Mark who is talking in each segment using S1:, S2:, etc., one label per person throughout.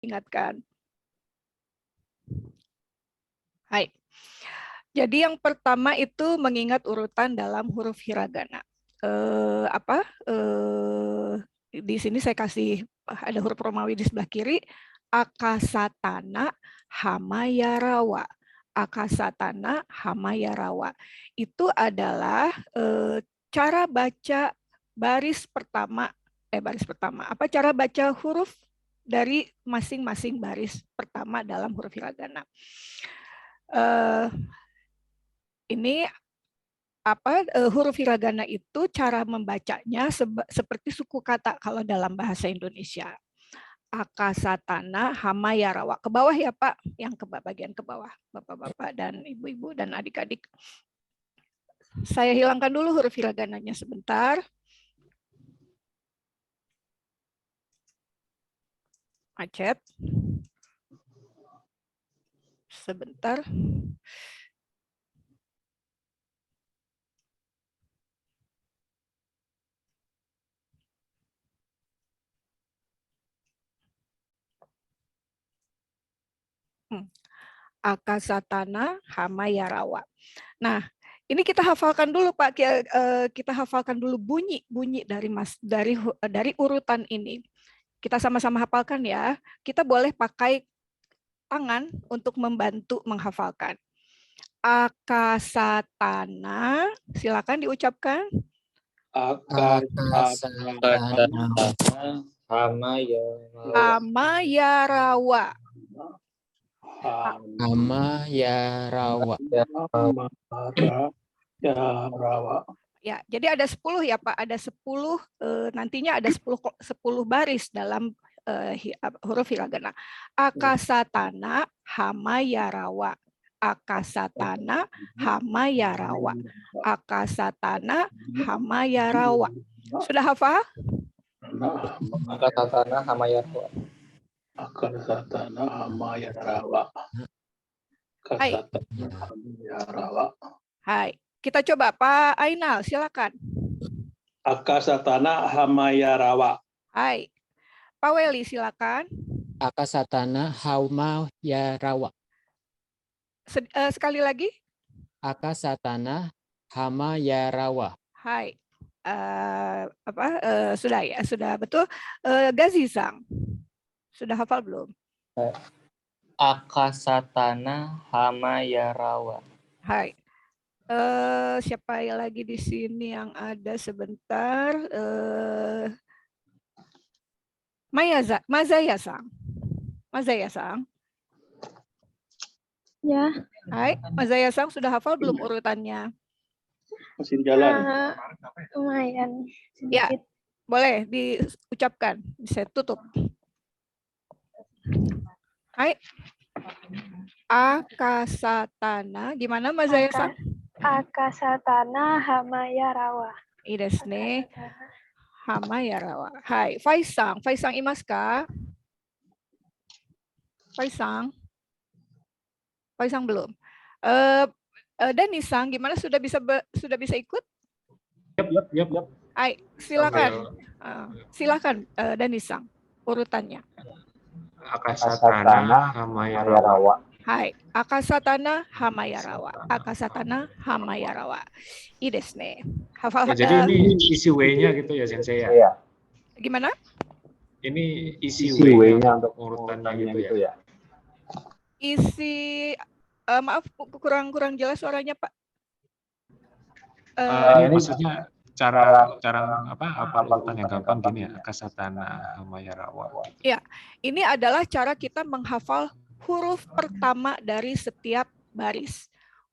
S1: ingatkan. Hai. Jadi yang pertama itu mengingat urutan dalam huruf hiragana. Di sini saya kasih ada huruf Romawi di sebelah kiri. Akasatana Hamayarawa. Akasatana Hamayarawa. Itu adalah cara baca baris pertama. Apa cara baca huruf dari masing-masing baris pertama dalam huruf hiragana. Ini huruf hiragana itu cara membacanya seperti suku kata kalau dalam bahasa Indonesia. Akasatana Hamayarawa. Ke bawah ya Pak, yang bagian ke bawah, Bapak-bapak dan Ibu-ibu dan adik-adik. Saya hilangkan dulu huruf hiragananya sebentar. Macet. Sebentar. Akasatana Hamayarawa. Nah, ini kita hafalkan dulu Pak. Kita hafalkan dulu bunyi dari urutan ini. Kita sama-sama hafalkan ya. Kita boleh pakai tangan untuk membantu menghafalkan. Akasatana, silakan diucapkan.
S2: Akasatana
S1: Hamayarawa.
S2: Hamayarawa.
S1: Ya, jadi ada 10 ya Pak, ada 10 nantinya ada 10 baris dalam huruf hiragana. Akasatana Hamayarawa. Akasatana Hamayarawa. Akasatana Hamayarawa. Sudah hafal?
S3: Akasatana Hamayarawa.
S4: Akasatana Hamayarawa. Akasatana Hamayarawa.
S1: Hai. Kita coba Pak Ainal, silakan.
S4: Akasatana Hamayarawa.
S1: Hai. Pak Weli, silakan.
S2: Akasatana Hamayarawa.
S1: Sekali lagi.
S2: Akasatana Hamayarawa.
S1: Hai. Sudah ya, sudah betul. Gazizang, sudah hafal belum?
S3: Akasatana Hamayarawa.
S1: Hai. Siapa lagi di sini yang ada sebentar? Mazaya-sang. Mazaya-sang.
S5: Ya.
S1: Hai, Mazaya-sang sudah hafal belum urutannya?
S4: Mesin jalan.
S5: Lumayan.
S1: Ya, boleh diucapkan. Saya tutup. Hai. Akasatana, gimana Mazaya-sang?
S5: Akasatana Hamayarawa.
S1: Idesne Hamayarawa. Hai, Faisang. Faisang imaska? Faisang? Faisang belum. Danisang, gimana sudah bisa ikut?
S6: Yap.
S1: Hai, silakan. Silakan Danisang urutannya.
S6: Akasatana Hamayarawa.
S1: Hai, Akasatana Hamayarawa. Akasatana Hamayarawa. Idesne. Hafal.
S6: Jadi ini isi W-nya gitu ya Sensei ya?
S1: Gimana?
S6: Ini isi W-nya untuk urutannya gitu ya?
S1: Isi maaf kurang jelas suaranya Pak.
S6: Ini maksudnya cara apa urutan yang gampang gini ya, Akasatana Hamayarawa.
S1: Ya, ini adalah cara kita menghafal huruf pertama dari setiap baris.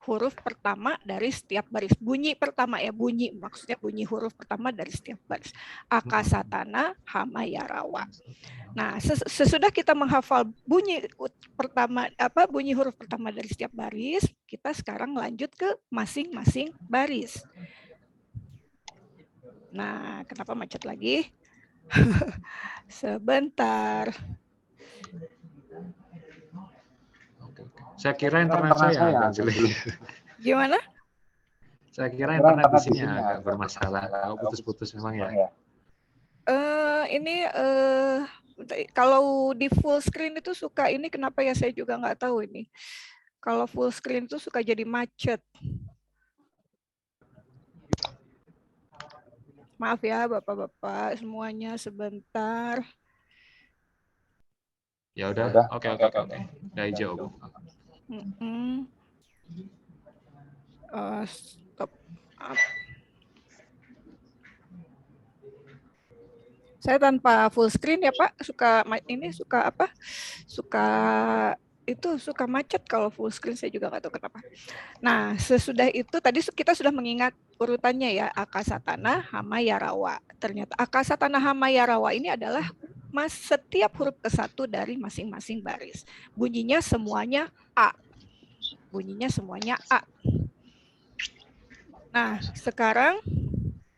S1: Huruf pertama dari setiap baris. Bunyi pertama ya, maksudnya bunyi huruf pertama dari setiap baris. Akasatana Hamayarawa. Nah, sesudah kita menghafal bunyi huruf pertama dari setiap baris, kita sekarang lanjut ke masing-masing baris. Nah, kenapa macet lagi? Sebentar.
S6: Saya kira internet saya agak jelek.
S1: Gimana?
S6: Saya kira internet di sini agak bermasalah. Putus-putus memang ya.
S1: Kalau di full screen itu suka ini kenapa ya, saya juga nggak tahu ini. Kalau full screen itu suka jadi macet. Maaf ya Bapak-bapak semuanya sebentar.
S6: Ya udah, oke. Udah hijau, Bu.
S1: Stop. Saya tanpa full screen ya Pak, suka apa? Suka macet kalau full screen, saya juga nggak tahu kenapa. Nah, sesudah itu tadi kita sudah mengingat urutannya ya, Akasatana, Hama, Yarawa. Ternyata Akasatana, Hama, Yarawa ini adalah setiap huruf ke-1 dari masing-masing baris. Bunyinya semuanya A. Nah, sekarang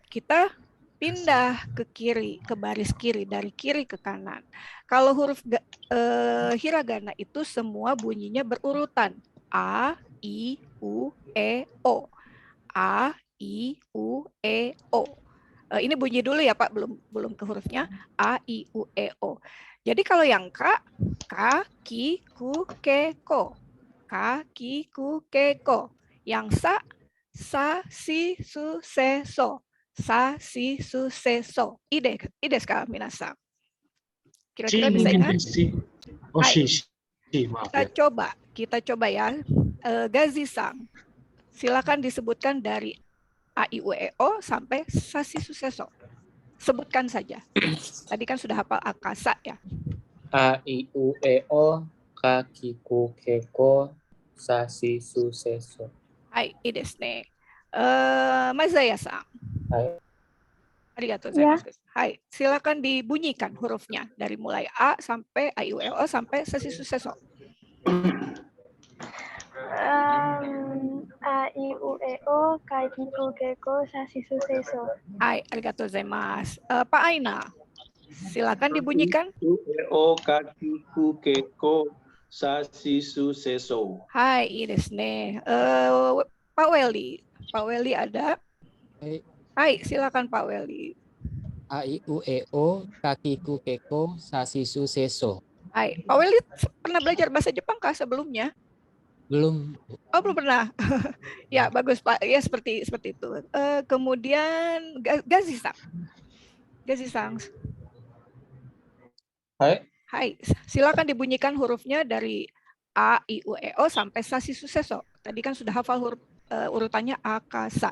S1: kita pindah ke kiri, ke baris kiri, dari kiri ke kanan. Kalau huruf hiragana itu semua bunyinya berurutan. A, I, U, E, O. A, I, U, E, O. Ini bunyi dulu ya Pak, belum ke hurufnya. A, I, U, E, O. Jadi kalau yang K, Ki, Ku, Ke, Ko. Ka, Ki, Ku, Ke, Ko. Yang Sa, Si, Su, Se, So. Sa, Si, Su, Se, So. Ide ka, minasan. Kira-kira bisa ingat?
S6: Maaf
S1: Kita
S6: ya.
S1: coba ya. Gazi-san, silakan disebutkan dari A, I, U, E, O sampai Sa, Si, Su, Se, So. Sebutkan saja. Tadi kan sudah hafal akasa ya.
S3: A, I, U, E, O, Ka, Ki, Ku, Ke, Ko, Sa, Si, Su, Se, So.
S1: Hai, ide ne. Mazaya-san.
S3: Hai.
S1: Arigatou
S5: Ya.
S1: gozaimasu. Hai, silakan dibunyikan hurufnya dari mulai A sampai A, I, U, E, O sampai Sa, Si, Su, Se, So.
S5: A, I, U, E, O, Ka, Ki, Ku, Ke, Ko, Sa, Si, Su, Se, So.
S1: Hai, arigatou gozaimasu. Pak Aina, silakan dibunyikan.
S4: O, Kaki, Ku, Keko, Sa, Si, Su, Se, So.
S1: Hai, ide ne. Pak Welly ada? Hai, silakan Pak Welly.
S2: A, I, U, E, O, Kaki, Ku, Keko, Sa, Si, Su, Se, So.
S1: Hai, Pak Welly pernah belajar bahasa Jepang kah sebelumnya?
S2: Belum.
S1: Oh, belum pernah. Ya, bagus Pak. Ya, seperti itu. Kemudian Gazi-san. Hai, silakan dibunyikan hurufnya dari A, I, U, E, O sampai Sa, Si, Su, Se, So. Tadi kan sudah hafal huruf urutannya Akasa.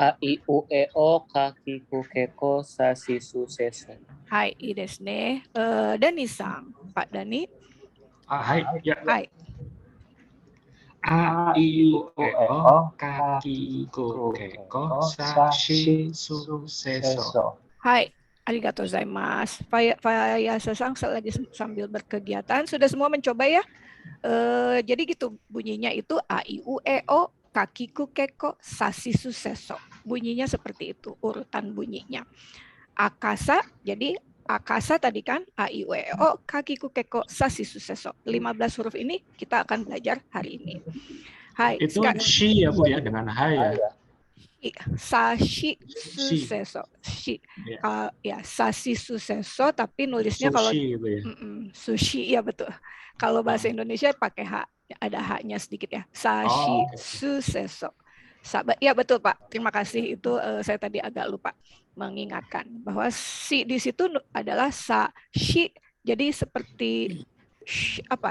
S3: A, I, U, E, O, Ka, Ki, Ku, Ke, Ko, Sa, Si, Su, Se, So.
S1: Hai, ide ne. Dani-san, Pak Dani.
S6: Hai, ya.
S1: Hai.
S6: A, I, U, E, O, Kaki, Ku, Keko, Sa, Si, Su, Se, So.
S1: Hai, arigatou gozaimasu. Fayasa-san lagi sambil berkegiatan. Sudah semua mencoba ya? Jadi gitu bunyinya itu A, I, U, E, O, Kaki, Ku, Keko, Sa, Si, Su, Se, So. Bunyinya seperti itu, urutan bunyinya. Akasa, jadi akasa tadi kan A, I, U, E, O, Kaki, Ku, Keko, Sa, Si, Su, Se, So. 15 huruf ini kita akan belajar hari ini. Hai,
S6: Itu shi ya Bu ya, dengan hai ya.
S1: Sa, Shi, Su, Se, So. Shi. Ya, Sa, Si, Su, Se, So, tapi nulisnya kalau
S6: Sushi gitu ya.
S1: Sushi, ya betul. Kalau bahasa Indonesia pakai H, ada H-nya sedikit ya. Sa, Shi, Su, Se, So. Ya betul Pak, terima kasih. Itu saya tadi agak lupa mengingatkan bahwa si di situ adalah sa, shi, jadi seperti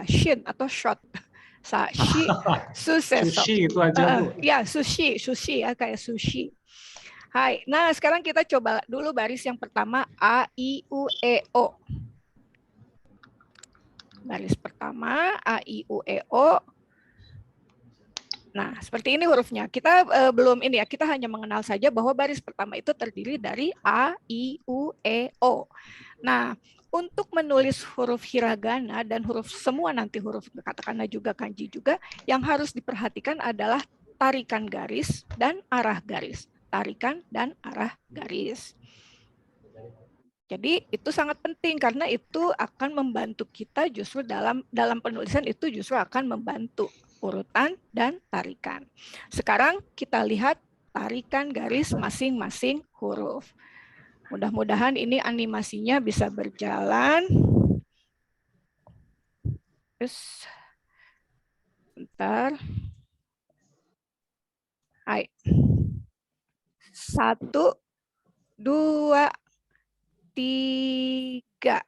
S1: shin atau shot. Sa, shi, su, se, so.
S6: Sushi itu aja Bu.
S1: Ya, sushi ya, kayak sushi. Hai, nah sekarang kita coba dulu baris yang pertama A, I, U, E, O. Baris pertama A, I, U, E, O. Nah, seperti ini hurufnya. Kita belum ini ya, kita hanya mengenal saja bahwa baris pertama itu terdiri dari A, I, U, E, O. Nah, untuk menulis huruf hiragana dan huruf semua nanti huruf katakana juga kanji juga, yang harus diperhatikan adalah tarikan garis dan arah garis. Tarikan dan arah garis. Jadi itu sangat penting karena itu akan membantu kita justru dalam penulisan itu justru akan membantu urutan dan tarikan. Sekarang kita lihat tarikan garis masing-masing huruf. Mudah-mudahan ini animasinya bisa berjalan. Terus, bentar. Hai. 1, 2, 3.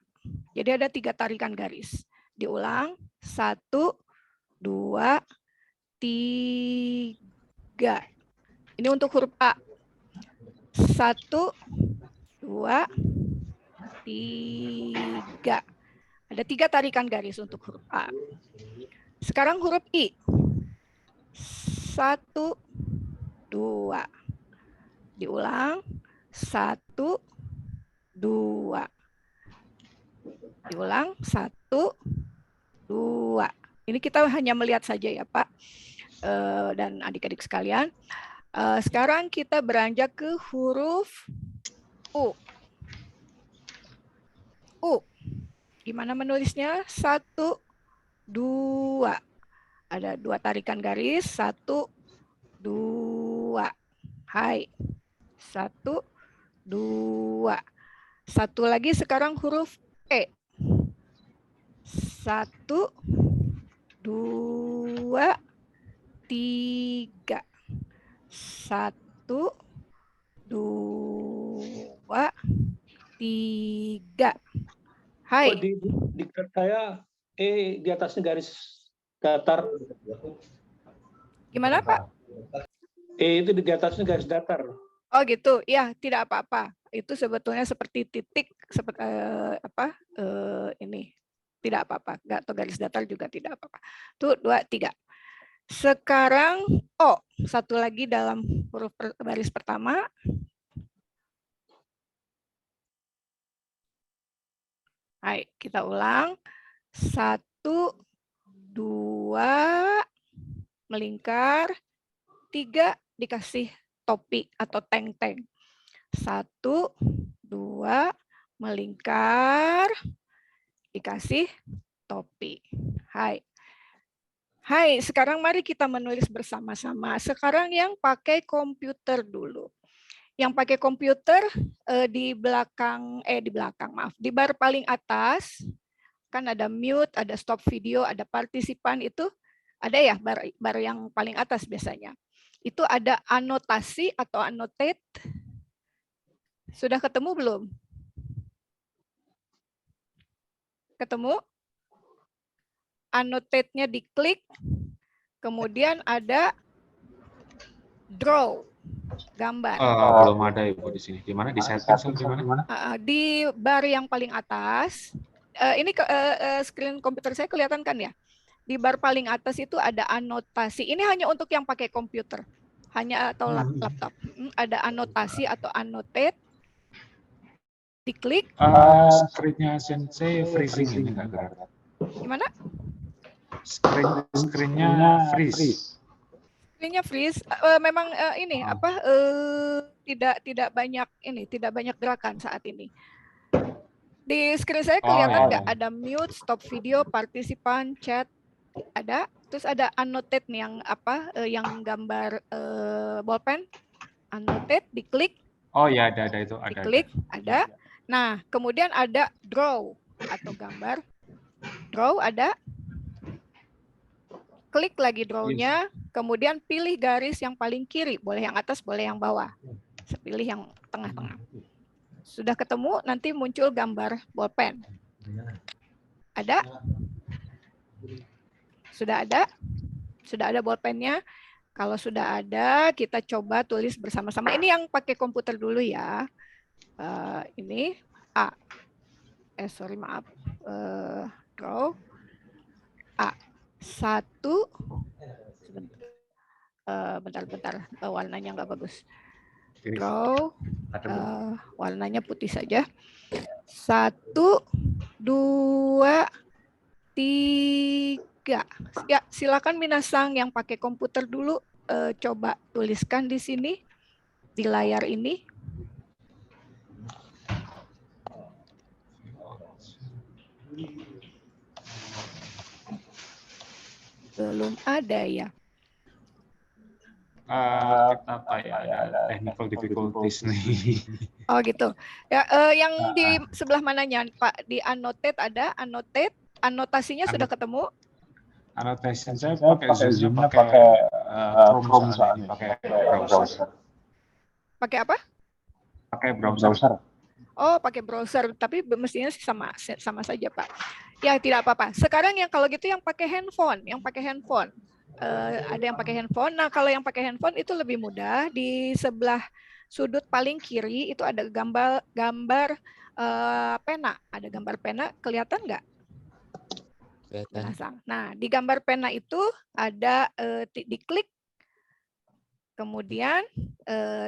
S1: Jadi ada 3 tarikan garis. Diulang. 1, 2, 3. Ini untuk huruf A. 1, 2, 3. Ada 3 tarikan garis untuk huruf A. Sekarang huruf I. 1, 2. Diulang. 1, 2. Diulang. 1, 2. Ini kita hanya melihat saja ya Pak dan adik-adik sekalian. Sekarang kita beranjak ke huruf U. U. Gimana menulisnya? 1, 2. Ada 2 tarikan garis. 1, 2. Hai. 1, 2. Satu lagi sekarang huruf E. 1, 2, 3. 1, 2, 3. Hai.
S4: Oh, di saya di atasnya garis datar.
S1: Gimana Pak?
S4: Itu di atasnya garis datar.
S1: Oh gitu, ya tidak apa-apa. Itu sebetulnya seperti titik, seperti ini tidak apa-apa. Atau garis datar juga tidak apa-apa. Tuh 2, 3. Sekarang O, satu lagi dalam huruf baris pertama. Hai, kita ulang. 1, 2, melingkar. 3, dikasih topi atau teng-teng. 1, 2, melingkar, dikasih topi. Hai. Hai, sekarang mari kita menulis bersama-sama. Sekarang yang pakai komputer dulu. Yang pakai komputer di belakang, maaf, di bar paling atas, kan ada mute, ada stop video, ada partisipan, itu ada ya bar yang paling atas biasanya. Itu ada anotasi atau annotate. Sudah ketemu belum? Ketemu? Annotate-nya diklik, kemudian ada draw, gambar.
S6: Belum ada Ibu di sini. Di mana? Di settings atau di mana?
S1: Di bar yang paling atas. Ini screen komputer saya kelihatan kan ya? Di bar paling atas itu ada anotasi. Ini hanya untuk yang pakai komputer, hanya atau laptop. Ada anotasi atau annotate. Diklik.
S6: Screen-nya Sensei freezing ini enggak gerak.
S1: Gimana?
S6: Screen-nya freeze.
S1: Screen-nya freeze. Memang ini tidak banyak gerakan saat ini. Di screen saya kelihatan nggak ada mute, stop video, partisipan, chat, ada. Terus ada annotate nih yang gambar bolpen. Annotate, diklik.
S6: Oh ya, ada itu, ada.
S1: Diklik, ada. Nah, kemudian ada draw atau gambar. Draw ada. Klik lagi draw-nya, kemudian pilih garis yang paling kiri, boleh yang atas, boleh yang bawah. Pilih yang tengah-tengah. Sudah ketemu, nanti muncul gambar bolpen. Ada? Sudah ada? Sudah ada bolpennya? Kalau sudah ada, kita coba tulis bersama-sama. Ini yang pakai komputer dulu ya. Ini A. Maaf. Draw. A. 1. Bentar. Warnanya nggak bagus. Draw. Warnanya putih saja. 1, 2, 3. Ya, silakan minasang yang pakai komputer dulu coba tuliskan di sini di layar ini. Belum ada ya.
S6: kita apa ya, ada technical difficulties nih.
S1: Oh gitu. Ya, yang di sebelah mananya, Pak? Di annotate ada annotate, anotasinya sudah ketemu?
S6: Annotation saya pakai Zoom-nya pakai Chrome soalnya ini, pakai browser.
S1: Pakai apa?
S6: Pakai browser.
S1: Oh, pakai browser, tapi mestinya sih sama saja, Pak. Ya, tidak apa-apa. Sekarang yang kalau gitu yang pakai handphone, ada yang pakai handphone. Nah, kalau yang pakai handphone itu lebih mudah. Di sebelah sudut paling kiri itu ada gambar pena. Ada gambar pena, kelihatan nggak?
S2: Kelihatan.
S1: Nah, di gambar pena itu ada diklik, kemudian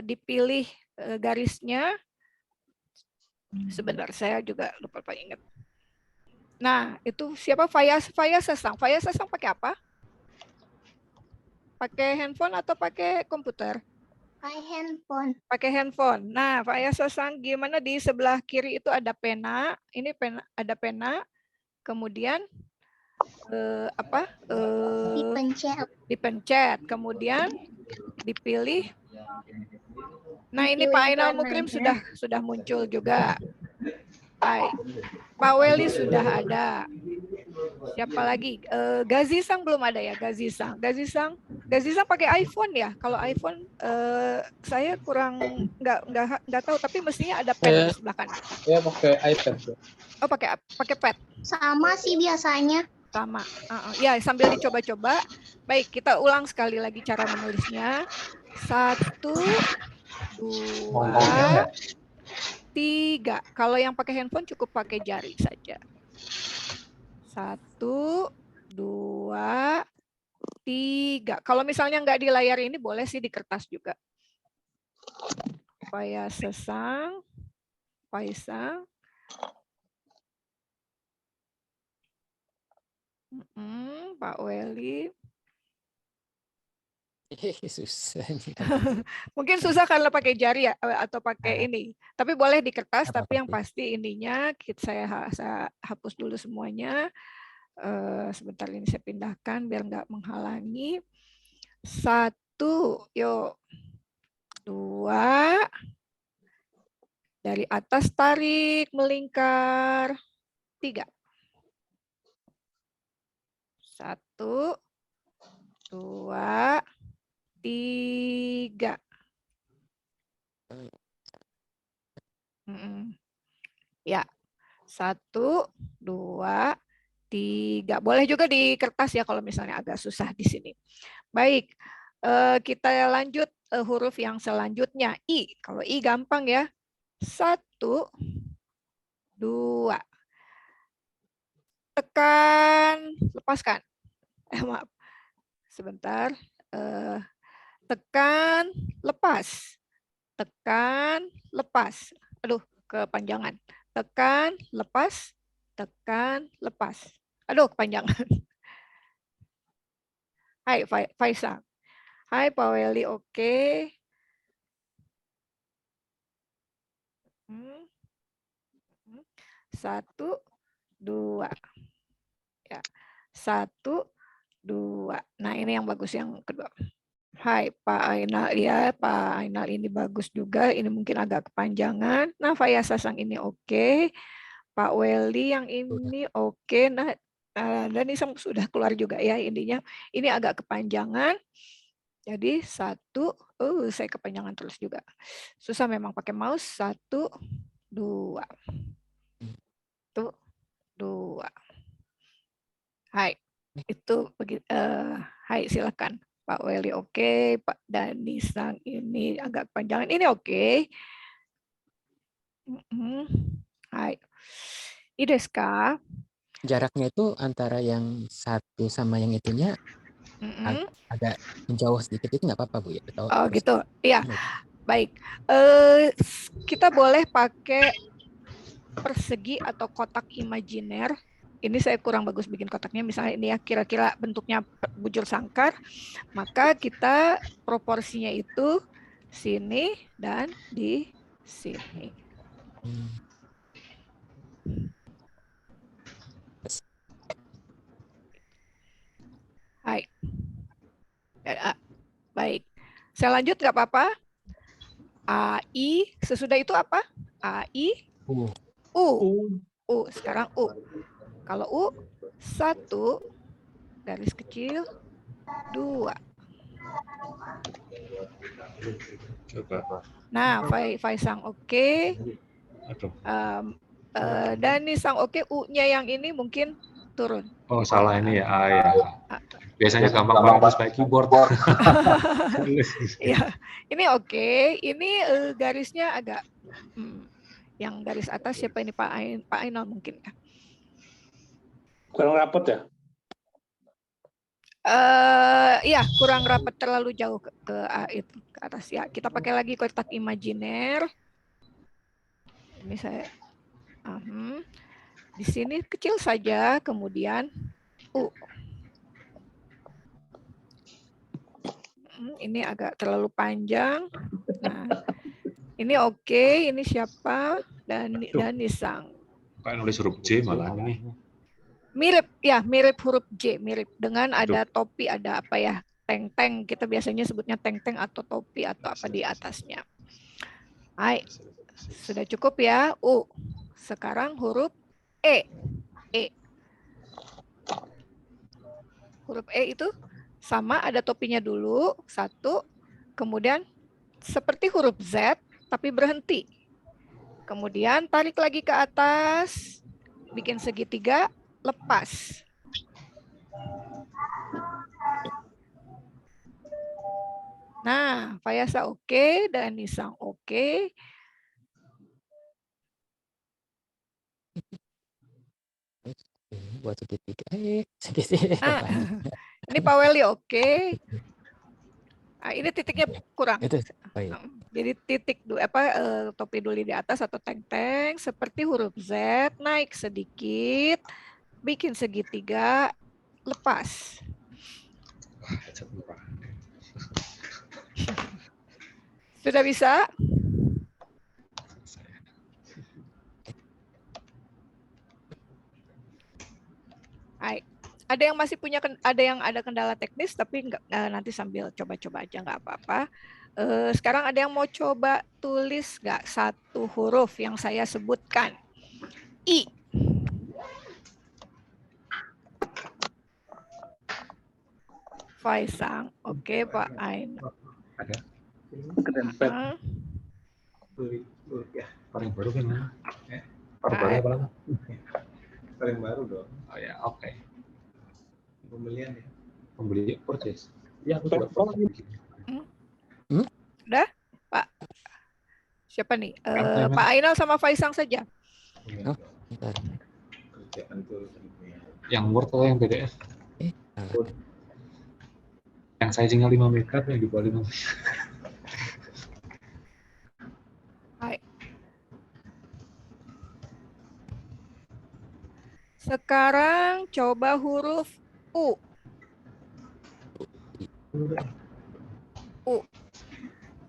S1: dipilih garisnya. Sebentar, saya juga lupa ingat. Nah, itu siapa? Faya Sesang. Faya Sesang pakai apa? Pakai handphone atau pakai komputer?
S5: Pakai handphone.
S1: Pakai handphone. Nah, Faya Sesang gimana, di sebelah kiri itu ada pena. Ini pena, ada pena. Kemudian dipencet. Kemudian dipilih. Nah, ini Pak Ainal Mukrim sudah muncul juga. Baik. Pak Weli sudah ada. Siapa lagi? Gazisang belum ada ya, Gazisang. Gazisang pakai iPhone ya? Kalau iPhone saya kurang nggak tahu, tapi mestinya ada pad di sebelah kanan.
S3: Ya pakai iPad.
S1: Oh, pakai pad.
S5: Sama sih biasanya.
S1: Sama. Ya, sambil dicoba-coba. Baik, kita ulang sekali lagi cara menulisnya. 1, 2, 3. Kalau yang pakai handphone cukup pakai jari saja. 1, 2, 3. Kalau misalnya nggak di layar ini, boleh sih di kertas juga. Faya Sesang, Faisang. Pak Weli.
S2: Susah nih.
S1: Mungkin susah karena pakai jari ya, atau pakai ini. Tapi boleh di kertas, tapi yang
S2: Apa-apa.
S1: pasti ininya saya hapus dulu semuanya. Sebentar, ini saya pindahkan biar nggak menghalangi. 1, yuk. 2, dari atas tarik, melingkar. 3. 1, 2, 3. Ya, 1, 2, 3. Boleh juga di kertas ya kalau misalnya agak susah di sini. Baik, kita lanjut huruf yang selanjutnya. I. Kalau I gampang ya. 1, 2. Tekan, lepaskan. Maaf, sebentar. Tekan, lepas. Tekan, lepas. Aduh, kepanjangan. Tekan, lepas. Tekan, lepas. Aduh, kepanjangan. Hai, Faisal. Hai, Pak Weli, oke. 1, 2. Ya. 1, 2. Nah, ini yang bagus yang kedua. Hai, Pak Ainal ya, Pak Ainal ini bagus juga. Ini mungkin agak kepanjangan. Nah, Faya Sasang ini oke. Pak Weli yang ini oke. Nah, dan ini sudah keluar juga ya intinya. Ini agak kepanjangan. Jadi 1, saya kepanjangan terus juga. Susah memang pakai mouse. 1, 2. 1, 2. Hai, itu begitu. Hai, silakan. Pak Weli oke, Pak Danisang ini agak panjangan. Ini oke. Hai. Ideska.
S2: Jaraknya itu antara yang satu sama yang itunya agak menjauh sedikit, itu nggak apa-apa Bu ya?
S1: Oh gitu, iya. Baik. Kita boleh pakai persegi atau kotak imajiner. Ini saya kurang bagus bikin kotaknya, misalnya ini ya kira-kira bentuknya bujur sangkar, maka kita proporsinya itu sini dan di sini. Hai. Baik. Saya lanjut nggak apa-apa? AI, sesudah itu apa? AI, U. U, sekarang U. Kalau U, 1, garis kecil, 2.
S6: Coba.
S1: Nah, Faisang oke.
S6: Aduh.
S1: Dani Sang oke, U-nya yang ini mungkin turun.
S6: Oh, salah ini ya. Ya. Biasanya gampang banget pakai keyboard.
S1: Ya, ini oke. Ini garisnya agak yang garis atas siapa ini Pak Ainal mungkin ya.
S4: Kurang rapat ya?
S1: Iya, kurang rapat, terlalu jauh ke atas ya. Kita pakai lagi kotak imajiner. Ini saya di sini kecil saja, kemudian U. Ini agak terlalu panjang. Nah, ini oke. Ini siapa? Dani Sang.
S6: Kayak nulis huruf J malah ini.
S1: Mirip ya, mirip huruf J, mirip dengan ada topi, ada apa ya? Teng-teng. Kita biasanya sebutnya teng-teng atau topi atau apa di atasnya. Hai. Sudah cukup ya, U. Sekarang huruf E. Huruf E itu sama, ada topinya dulu, 1. Kemudian seperti huruf Z, tapi berhenti. Kemudian tarik lagi ke atas, bikin segitiga, lepas. Nah, Fayasa oke, dan Nisang oke.
S2: Buat segitiga. Segitiga.
S1: Nah, ini Pak Weli oke. Nah, ini titiknya kurang.
S2: Itu. Oh, iya.
S1: Jadi titik topi duli di atas atau teng-teng seperti huruf Z, naik sedikit, bikin segitiga, lepas. Sudah bisa? Hai. Ada yang masih punya, ada kendala teknis, tapi enggak, nanti sambil coba-coba aja, nggak apa-apa. Sekarang ada yang mau coba tulis nggak satu huruf yang saya sebutkan? I. Faisang, oke Pak Ain.
S6: Ada.
S3: Paling baru kan?
S6: Paling baru apa lagi?
S3: Paling baru dong.
S6: Oh ya, oke.
S3: Pembelian ya.
S6: Pembeli purchase. Ya, aku juga pernah bikin.
S1: Udah, Pak. Siapa nih? Pak Ainal sama Faisang saja.
S2: Oh, bentar.
S3: Kerjaan tuh.
S6: Yang Word atau yang PDF? Yang size-nya 5 MB, yang di bawah 5 MB.
S1: Hai. Sekarang coba huruf U. U.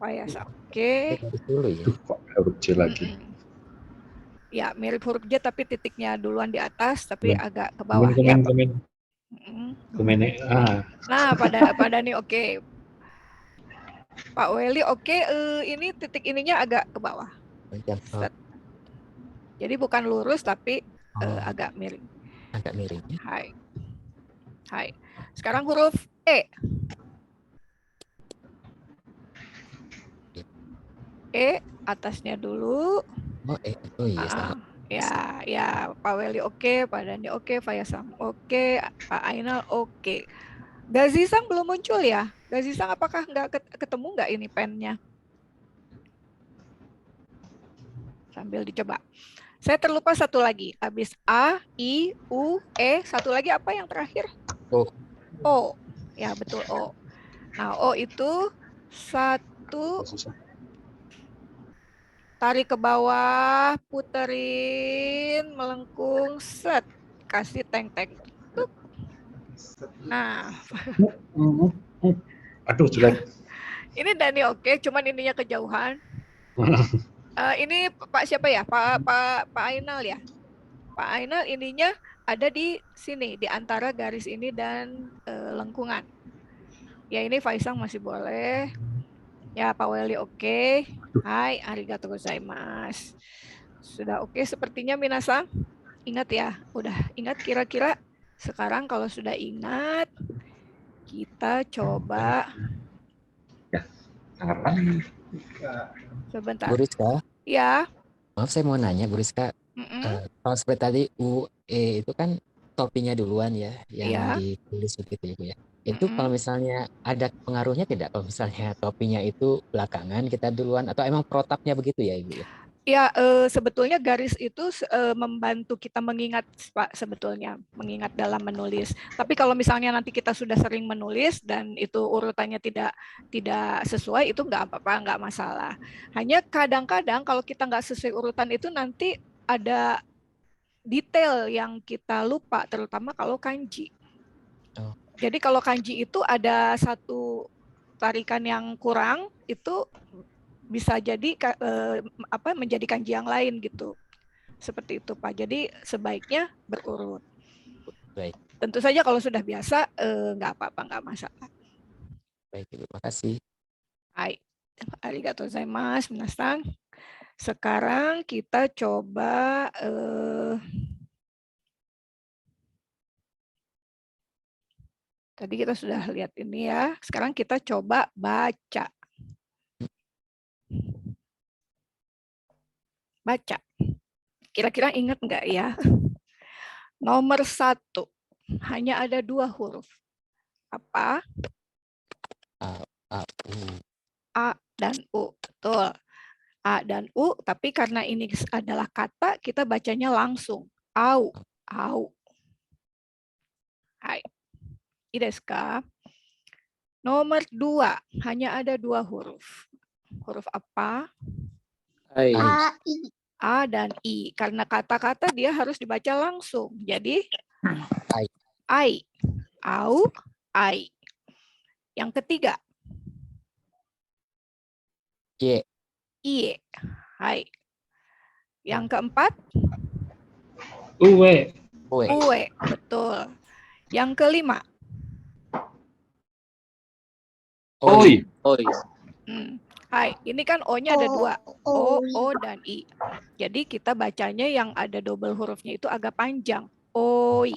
S1: Fayasa, oke.
S2: Dulu ya.
S6: Kok huruf C lagi?
S1: Ya, mirip huruf J tapi titiknya duluan di atas, tapi agak ke bawah.
S6: Komen.
S1: Nah, pada nih oke. Pak Weli oke, ini titik ininya agak ke bawah. Set. Jadi bukan lurus tapi agak miring.
S2: Agak miring.
S1: Hai. Sekarang huruf E. E atasnya dulu.
S2: Oh iya, sama.
S1: Ya, Pak Weli oke, Pak Dani oke, Fayasam oke, Pak Ainal oke. Gazisang belum muncul ya? Gazisang apakah nggak ketemu nggak ini pennya? Sambil dicoba. Saya terlupa satu lagi. Habis A, I, U, E, satu lagi apa yang terakhir? O. Ya, betul O. Nah, O itu 1, tarik ke bawah, puterin, melengkung, set. Kasih teng-teng. Nah.
S6: Aduh, jelek.
S1: Ini Dani oke, cuman ininya kejauhan. Ini Pak siapa ya? Pak Ainal ya? Pak Ainal ininya ada di sini, di antara garis ini dan lengkungan. Ya ini Faisang masih boleh. Ya, Pak Weli oke. Hai, arigatou gozaimasu. Sudah oke sepertinya minasan. Ingat ya, udah ingat kira-kira. Sekarang kalau sudah ingat, kita coba sebentar.
S2: Bu Rizka,
S1: Ya.
S2: maaf saya mau nanya Bu Rizka, kalau seperti tadi UE itu kan topinya duluan ya, yang
S1: Ya.
S2: ditulis begitu ya Bu ya. Itu kalau misalnya ada pengaruhnya tidak kalau misalnya topinya itu belakangan kita duluan atau emang protapnya begitu ya Ibu ya?
S1: Ya, sebetulnya garis itu membantu kita mengingat, Pak, sebetulnya mengingat dalam menulis. Tapi kalau misalnya nanti kita sudah sering menulis dan itu urutannya tidak sesuai, itu nggak apa-apa, nggak masalah. Hanya kadang-kadang kalau kita nggak sesuai urutan itu nanti ada detail yang kita lupa, terutama kalau kanji.
S2: Oh.
S1: Jadi kalau kanji itu ada satu tarikan yang kurang, itu bisa jadi menjadi kanji yang lain gitu. Seperti itu Pak. Jadi sebaiknya berurut.
S2: Baik.
S1: Tentu saja kalau sudah biasa nggak apa-apa, nggak masalah.
S2: Baik Ibu, makasih.
S1: Hai. Arigatou gozaimasu, minasan. Sekarang kita coba tadi kita sudah lihat ini ya. Sekarang kita coba baca. Baca. Kira-kira ingat nggak ya? Nomor 1. Hanya ada 2 huruf. Apa? A dan U. Betul. A dan U, tapi karena ini adalah kata, kita bacanya langsung. Au. Au. Hai. I desu ka? Nomor 2. Hanya ada 2 huruf. Huruf apa?
S3: Ai.
S1: A dan I. Karena kata-kata dia harus dibaca langsung. Jadi
S2: Ai.
S1: Ai. Au. Ai. Yang ketiga.
S2: Ye.
S1: Iye. Hai. Yang keempat.
S3: Uwe.
S2: Ue.
S1: Ue. Betul. Yang kelima.
S6: Oi.
S3: Oi.
S1: Hai, ini kan O-nya ada 2. O dan I. Jadi kita bacanya yang ada double hurufnya itu agak panjang. Oi.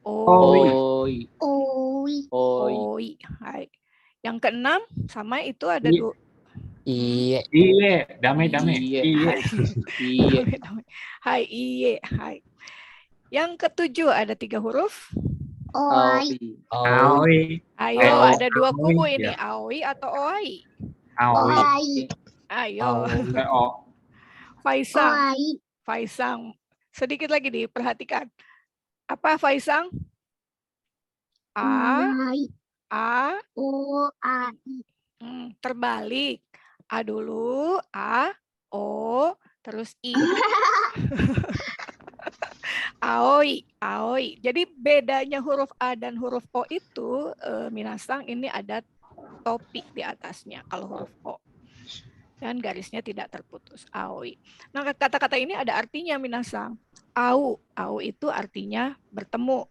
S1: Oi.
S3: Oi.
S1: Oi. Hai. Yang keenam sama itu ada
S6: Iya.
S1: 2.
S6: Iye. Damai.
S3: Iye.
S6: Iye.
S3: Iye.
S1: Hai, iye. Hai. Yang ketujuh ada 3 huruf.
S3: Oi.
S6: Aoi.
S1: Ayo,
S6: Aoi.
S1: ada 2 kubu
S6: Aoi,
S1: ini.
S6: ya.
S1: Aoi atau Oi?
S6: Aoi.
S1: Ayo.
S6: O.
S1: Faisang. Faisang. Sedikit lagi diperhatikan. Apa Faisang? A. Terbalik. A dulu, A, O, terus I. Aoi, aoi. Jadi bedanya huruf A dan huruf O itu, minasang ini ada topi di atasnya kalau huruf O. Dan garisnya tidak terputus, aoi. Nah, kata-kata ini ada artinya minasang. Au, au itu artinya bertemu.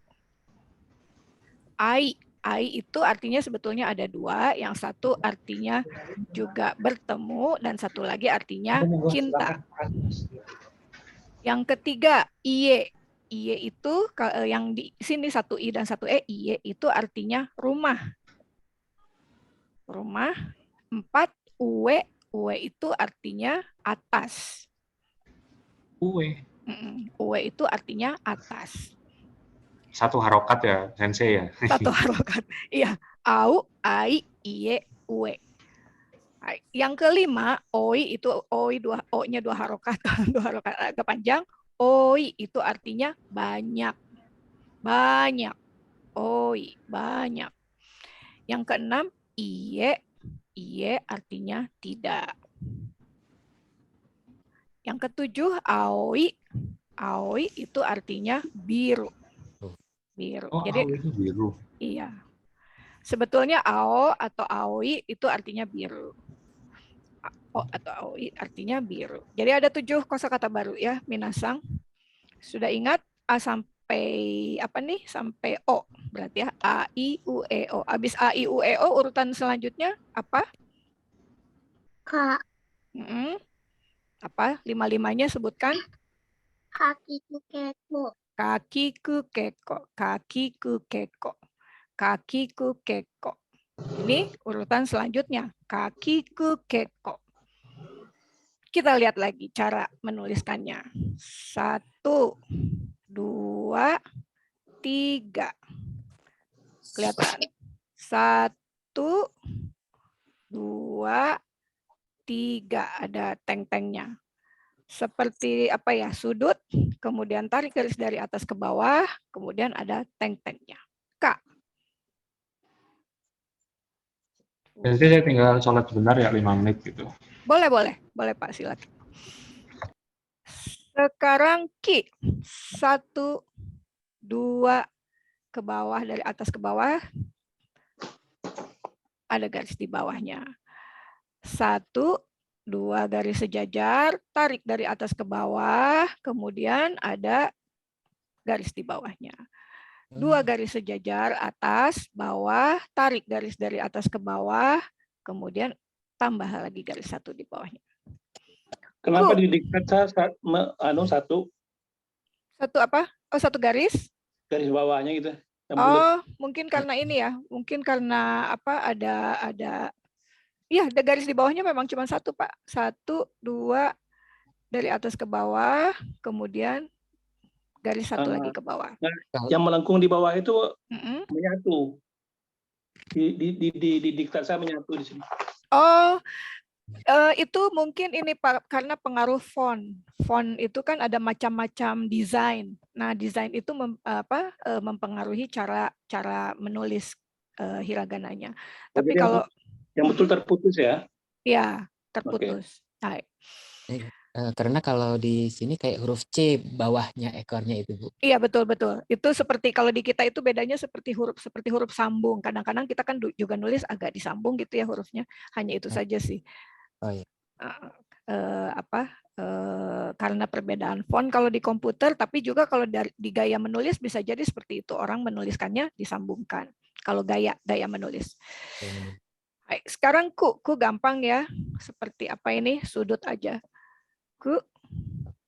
S1: Ai, ai itu artinya sebetulnya ada 2. Yang satu artinya juga bertemu dan satu lagi artinya cinta. Yang ketiga, iye. Iye itu yang di sini 1 I dan 1 E, iye itu artinya rumah. Rumah. 4, uwe. Uwe itu artinya atas.
S6: Uwe.
S1: Uwe itu artinya atas.
S6: Satu harokat ya, sensei ya.
S1: Satu harokat. Iya. Au, ai, iye, uwe. Yang kelima, oi itu oi O-nya 2 harokat, 2 harokat agak panjang. Oi itu artinya banyak. Banyak. Oi, banyak. Yang keenam, iye. Iye artinya tidak. Yang ketujuh, aoi. Aoi itu artinya biru. Biru.
S6: Oh,
S1: Jadi
S6: aoi itu biru.
S1: iya. Sebetulnya ao atau aoi itu artinya biru. O atau aoi artinya biru. Jadi ada 7 kosakata baru ya, minasang. Sudah ingat A sampai apa nih? Sampai O. Berarti ya A, I, U, E, O. Habis A, I, U, E, O urutan selanjutnya apa?
S5: Kak,
S1: Apa? Lima-limanya sebutkan.
S5: kakiku keko.
S1: Kakiku keko, kakiku keko, kakiku keko. Ini urutan selanjutnya. Kakiku keko. Kita lihat lagi cara menuliskannya. 1, 2, 3. Kelihatan. 1, 2, 3. Ada teng-tengnya. Seperti apa ya, sudut, kemudian tarik garis dari atas ke bawah, kemudian ada teng-tengnya. K.
S6: Berarti saya tinggal sholat sebentar ya 5 menit gitu.
S1: Boleh Pak, silakan. Sekarang Ki. 1, 2 ke bawah, dari atas ke bawah. Ada garis di bawahnya. 1, 2 garis sejajar, tarik dari atas ke bawah, kemudian ada garis di bawahnya. 2 garis sejajar, atas, bawah, tarik garis dari atas ke bawah, kemudian tambah lagi garis 1 di bawahnya.
S4: Kenapa di diktat saya satu
S1: 1 apa? Oh, 1 garis?
S4: garis bawahnya gitu? Yang bulat.
S1: Oh, mungkin karena ini ya, mungkin karena apa, ada iya, ada garis di bawahnya memang cuma 1, Pak. 1, 2 dari atas ke bawah, kemudian garis 1 lagi ke bawah.
S4: Nah, yang melengkung di bawah itu menyatu. Di diktat saya menyatu di sini.
S1: Oh, itu mungkin ini Pak, karena pengaruh font. Font itu kan ada macam-macam desain. Nah, desain itu mempengaruhi cara menulis hiragananya. Tapi
S4: Jadi
S1: kalau
S4: yang betul terputus ya?
S1: ya, terputus. Hai.
S2: Karena kalau di sini kayak huruf C bawahnya ekornya itu, Bu.
S1: Iya, betul. Itu seperti kalau di kita itu bedanya seperti huruf sambung. Kadang-kadang kita kan juga nulis agak disambung gitu ya hurufnya. Hanya itu saja sih.
S2: Oh iya.
S1: Karena perbedaan font kalau di komputer, tapi juga kalau di gaya menulis bisa jadi seperti itu. Orang menuliskannya disambungkan. Kalau gaya menulis. Baik, sekarang ku gampang ya. Seperti apa ini? Sudut aja. Ku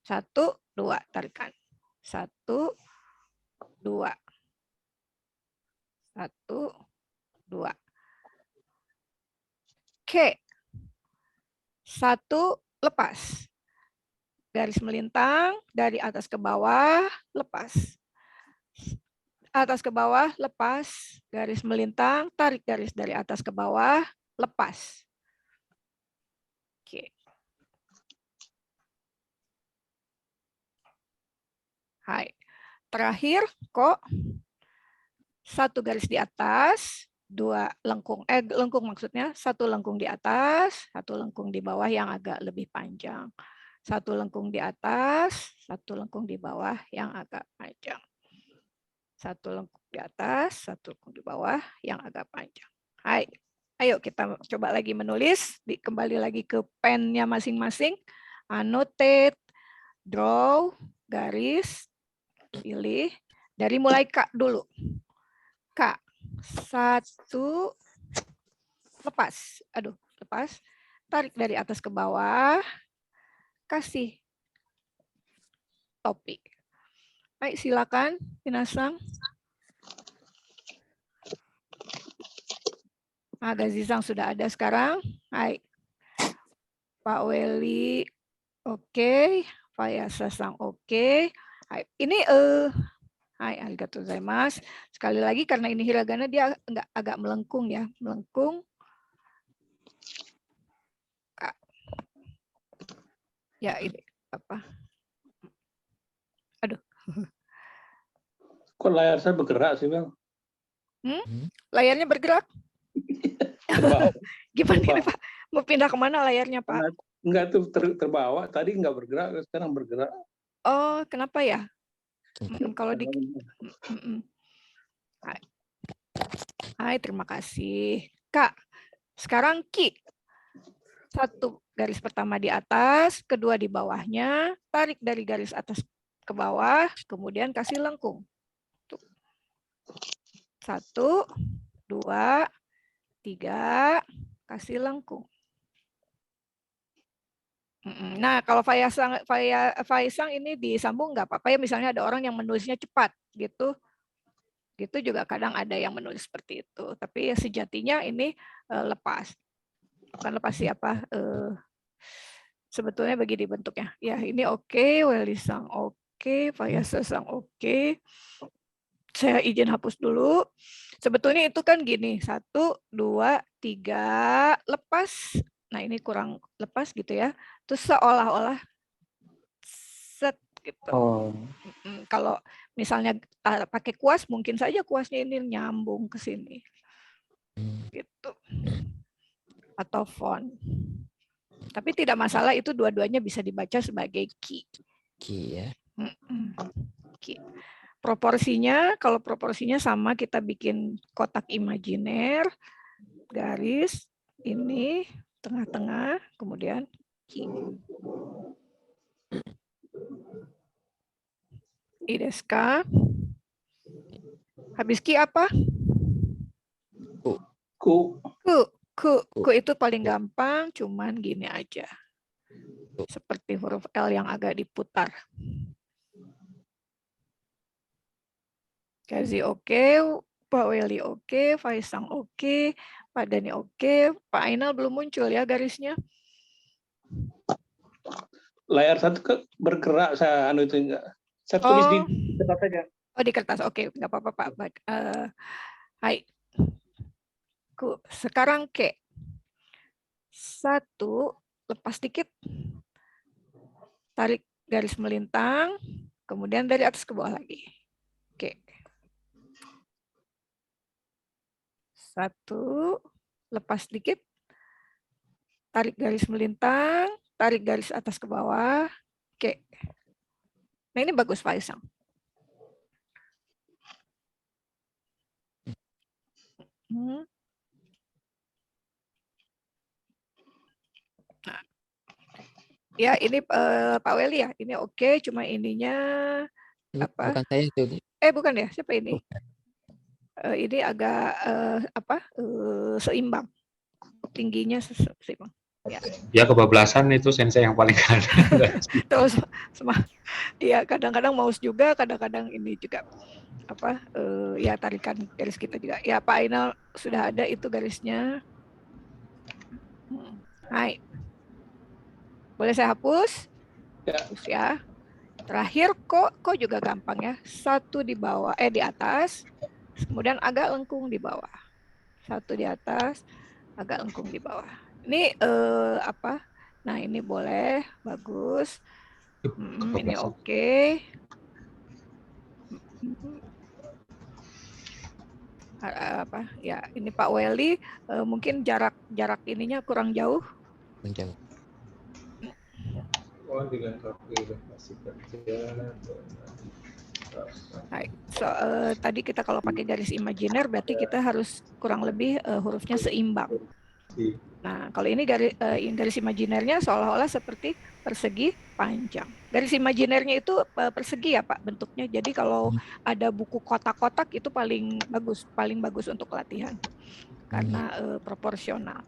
S1: 1, 2 tarikan. 1, 2. 1, 2. K. 1 lepas. Garis melintang dari atas ke bawah, lepas. Atas ke bawah, lepas. Garis melintang, tarik garis dari atas ke bawah, lepas. Oke. Hai. Terakhir, kok 1 garis di atas, 2 lengkung. Lengkung maksudnya 1 lengkung di atas, 1 lengkung di bawah yang agak lebih panjang. 1 lengkung di atas, 1 lengkung di bawah yang agak panjang. 1 lengkung di atas, 1 lengkung di bawah yang agak panjang. Hai. Ayo kita coba lagi menulis. Kembali lagi ke pennya masing-masing. Annotate, draw, garis, pilih. Dari mulai K dulu. K. 1, lepas. Aduh, lepas. Tarik dari atas ke bawah. Kasih topik. Baik, silakan, Minasang. Gazizang sudah ada sekarang. Hai. Pak Weli, oke. Pak Yasasang, oke. Hai. Ini hai, arigatou gozaimasu. Sekali lagi karena ini hiragana dia agak melengkung ya, melengkung. Ya, ini apa? Aduh.
S4: Kok layar saya bergerak sih, Bang?
S1: Layarnya bergerak? Gimana ini, Pak? Mau pindah kemana layarnya, Pak?
S4: Enggak tuh terbawa. Tadi enggak bergerak, sekarang bergerak.
S1: Oh, kenapa ya? Kalau di Hai, terima kasih. Kak, sekarang Ki. 1 garis pertama di atas, kedua di bawahnya, tarik dari garis atas ke bawah, kemudian kasih lengkung. 1, 2, 3, kasih lengkung. Nah, kalau Faisang ini disambung nggak apa-apa ya, misalnya ada orang yang menulisnya cepat gitu. Gitu juga kadang ada yang menulis seperti itu. Tapi sejatinya ini lepas. Bukan lepas siapa? Sebetulnya begini bentuknya. Ya, ini oke, Welisang oke, Fayasasang oke. Saya izin hapus dulu. Sebetulnya itu kan gini, 1, 2, 3, lepas. Nah, ini kurang lepas gitu ya. Terus seolah-olah set gitu.
S3: Oh,
S1: Kalau misalnya pakai kuas, mungkin saja kuasnya ini nyambung ke sini. Gitu. Atau font. Tapi tidak masalah, itu dua-duanya bisa dibaca sebagai key.
S2: Ki ya.
S1: Key. Proporsinya, kalau proporsinya sama, kita bikin kotak imajiner, garis, ini, tengah-tengah, kemudian key. Ideska. Habis key apa?
S4: Ku.
S1: Ku itu paling gampang, cuman gini aja. Seperti huruf L yang agak diputar. Kazi oke, Pak Weli oke, Faisang oke, Pak Dani oke, Pak Ainal belum muncul ya garisnya.
S4: Layar satu bergerak, saya itu enggak. Saya tulis di kertas saja.
S1: Oh, di kertas. Oke, nggak apa-apa, Pak. Baik. Hai. Sekarang ke 1, lepas dikit. Tarik garis melintang, kemudian dari atas ke bawah lagi. Oke. 1, lepas dikit. Tarik garis melintang, tarik garis atas ke bawah. Oke. Nah, ini bagus, Faisang. Nah, ya ini Pak Weli ya, ini oke, cuma ininya apa?
S2: Bukan saya itu.
S1: Bukan ya, siapa ini? Ini agak seimbang, tingginya seimbang.
S6: Ya kebablasan itu sensei yang paling kanan.
S1: Terus ya kadang-kadang mouse juga, kadang-kadang ini juga ya tarikan garis kita juga. Ya Pak Ainal sudah ada itu garisnya. Hai. Boleh saya hapus?
S4: Ya.
S1: Hapus ya. Terakhir kok juga gampang ya. 1 di bawah, di atas, kemudian agak lengkung di bawah. 1 di atas, agak lengkung di bawah. Ini Nah, ini boleh, bagus. Ini oke. Ya, ini Pak Weli, mungkin jarak ininya kurang jauh.
S2: Menjauh.
S3: dengan kaki masih kerja.
S1: Baik. Tadi kita kalau pakai garis imajiner berarti kita harus kurang lebih hurufnya seimbang. Nah, kalau ini garis imajinernya seolah-olah seperti persegi panjang. Garis imajinernya itu persegi ya Pak bentuknya. Jadi kalau ada buku kotak-kotak itu paling bagus untuk latihan karena proporsional.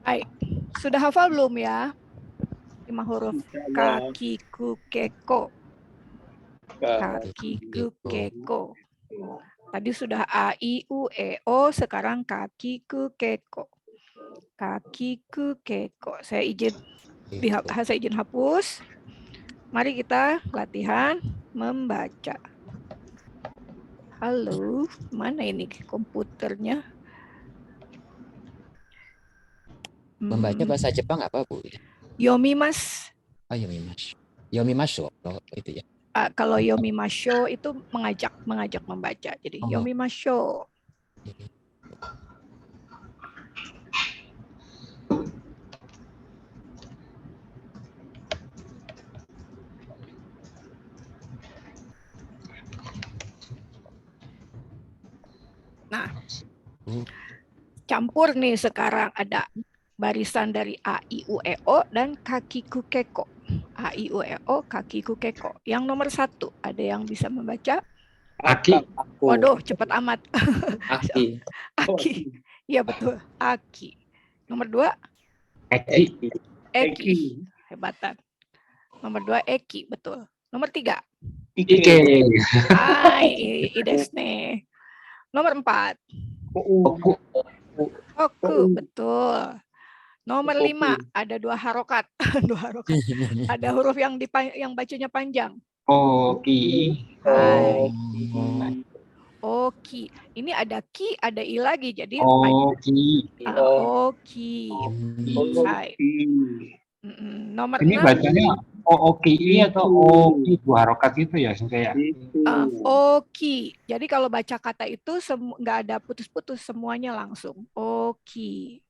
S1: Baik, sudah hafal belum ya? 5 huruf kakiku keko. Kakiku keko. Tadi sudah A, I, U, E, O, sekarang kakiku keko. Kakiku keko. Saya izin hapus. Mari kita latihan membaca. Halo, mana ini komputernya?
S2: Membaca bahasa Jepang apa, Bu?
S1: Yomimas.
S2: Oh, yomimasu. Yomimasu itu ya.
S1: Kalau yomimasho itu mengajak membaca. Jadi yomimasho. Nah, campur nih sekarang ada barisan dari A, I, U, E, O dan kakiku keko. A, I, U, E, O, kakiku keko. Yang nomor 1, ada yang bisa membaca?
S6: Aki.
S1: Waduh, cepat amat.
S3: Aki.
S1: Aki. Iya betul, aki. Nomor 2,
S2: Eki.
S1: eki. Hebatan. Nomor 2, eki, betul. Nomor 3,
S2: Ike.
S1: ides nih. Nomor 4,
S2: Oku.
S1: oku, betul. Nomor 5, ada 2 harokat. 2 harokat. Ada huruf yang bacanya panjang.
S6: Oki.
S1: Hai.
S2: Oh.
S1: Oki. Ini ada ki, ada i lagi. Jadi
S6: Oki.
S1: oki. Hai. Nomor
S6: Ini
S1: 6,
S6: bacanya Oki atau Oki 2 harokat gitu ya, kayak.
S1: oki. Jadi kalau baca kata itu nggak ada putus-putus, semuanya langsung. Oki.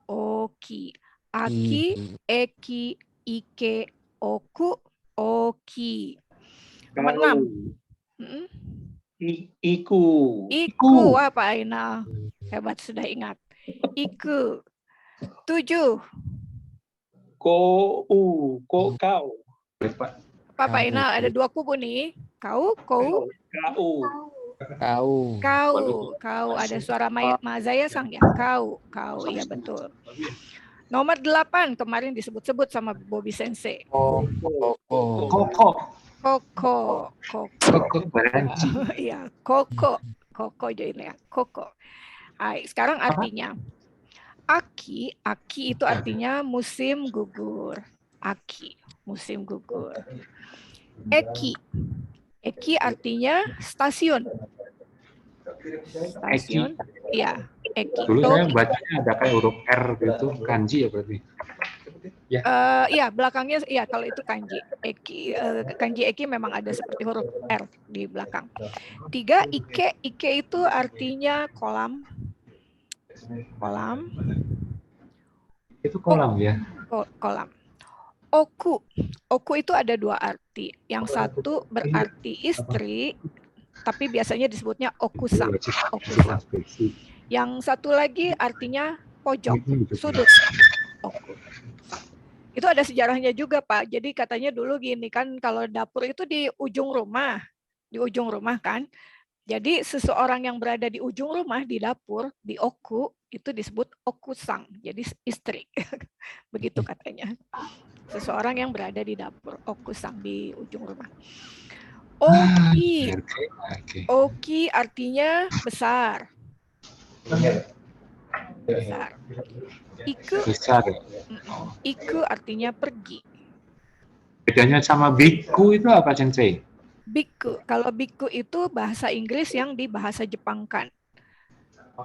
S1: Oki. Aki, eki, ike, oku, oki. Nomor 6.
S4: Iku.
S1: Iku. Wah, Pak Ainal. Hebat, sudah ingat. Iku. 7.
S4: Kau.
S1: Pak Ainal, ada 2 kubu nih. Kau.
S4: Kau.
S1: Kau. Ada suara Mazaya Sang ya? Kau. Iya betul. Nomor 8, kemarin disebut-sebut sama Bobby Sensei.
S6: Koko.
S1: Koko.
S6: Koko beranci.
S1: Iya, koko. Koko jadi ya, koko. Hai, sekarang artinya. Aki itu artinya musim gugur. Aki, musim gugur. Eki artinya stasiun. Stasiun, iya. Eki.
S6: Dulu saya bacanya ada kayak huruf R gitu, kanji ya berarti.
S1: Iya, belakangnya iya kalau itu kanji. Eki, kanji eki memang ada seperti huruf R di belakang. 3, ike. Ike itu artinya kolam. Kolam.
S6: Itu kolam ya.
S1: Kolam. Oku itu ada 2 arti. Yang satu berarti istri, tapi biasanya disebutnya okusang. Yang satu lagi artinya pojok, sudut. Oku. Itu ada sejarahnya juga, Pak. Jadi katanya dulu gini kan, kalau dapur itu di ujung rumah kan. Jadi seseorang yang berada di ujung rumah di dapur, di oku, itu disebut okusang. Jadi istri. Begitu katanya. Seseorang yang berada di dapur, okusang di ujung rumah. Oki artinya besar. Besar. Iku artinya pergi.
S6: Bedanya sama biku itu apa, Sensei?
S1: Biku. Kalau biku itu bahasa Inggris yang dibahasa Jepangkan.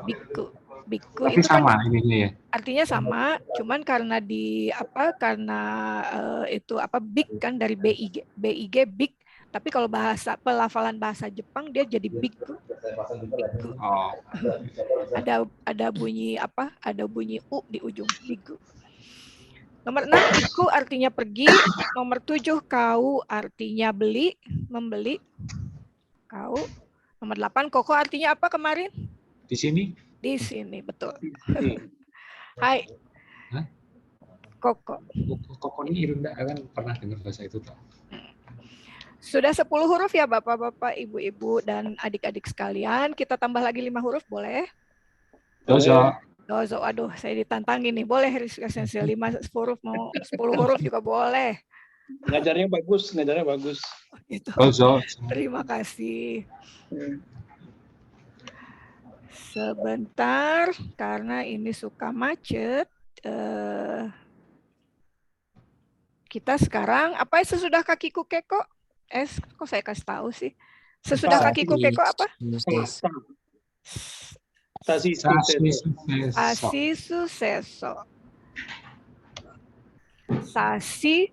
S1: Biku.
S6: Tapi
S1: itu
S6: sama
S1: kan
S6: ininya ya.
S1: artinya sama, cuman karena itu big kan dari BIG big, tapi kalau pelafalan bahasa Jepang dia jadi biku.
S6: Oh.
S1: Ada bunyi ada bunyi u di ujung, biku. Nomor 6, iku artinya pergi. Nomor 7, kau artinya beli, membeli. Kau. Nomor 8, koko artinya apa kemarin?
S6: Di sini?
S1: Di sini, betul. Hai.
S6: Hah?
S1: Koko.
S6: Koko ini Irunda kan pernah dengar bahasa itu tak?
S1: Sudah 10 huruf ya Bapak-bapak, Ibu-ibu, dan adik-adik sekalian. Kita tambah lagi 5 huruf, boleh?
S6: Dozo.
S1: Aduh, saya ditantangin nih. Boleh, Rizka Sensei, 5 huruf, mau 10 huruf juga boleh.
S4: Ngajarnya bagus.
S1: Gitu.
S6: Dozo.
S1: Terima kasih. Sebentar, karena ini suka macet. Kita sekarang, sesudah kakiku keko? Kok saya kasih tahu sih? Sesudah kakiku keko apa?
S6: Sasi
S1: suseso. Sasi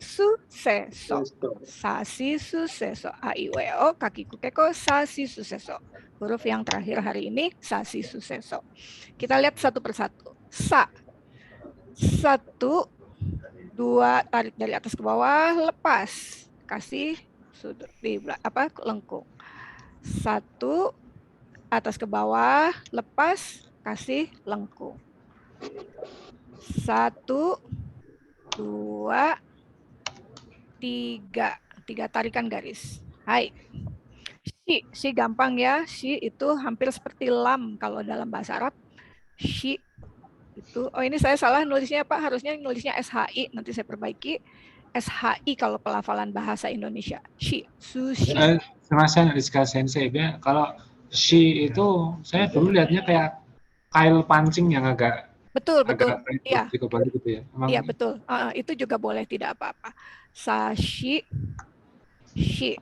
S1: suseso. A-I-W-O, kakiku keko, sasi suseso. Huruf yang terakhir hari ini, sasi suseso. Kita lihat satu persatu. Sa. 1, 2, tarik dari atas ke bawah, lepas. Kasih sudut di lengkung. 1, atas ke bawah, lepas, kasih lengkung. 1, 2, 3. 3 tarikan garis. Hai. Si gampang ya. Si itu hampir seperti lam kalau dalam bahasa Arab. Shi itu. Oh, ini saya salah nulisnya Pak, harusnya nulisnya SHI, nanti saya perbaiki. SHI kalau pelafalan bahasa Indonesia. Shi, sushi.
S6: Semasa Rizka Sensei, ya, kalau shi itu saya dulu lihatnya kayak kail pancing yang agak
S1: Betul, betul. Iya.
S6: gitu ya.
S1: Iya, betul. Itu juga boleh, tidak apa-apa. Sashi, shi.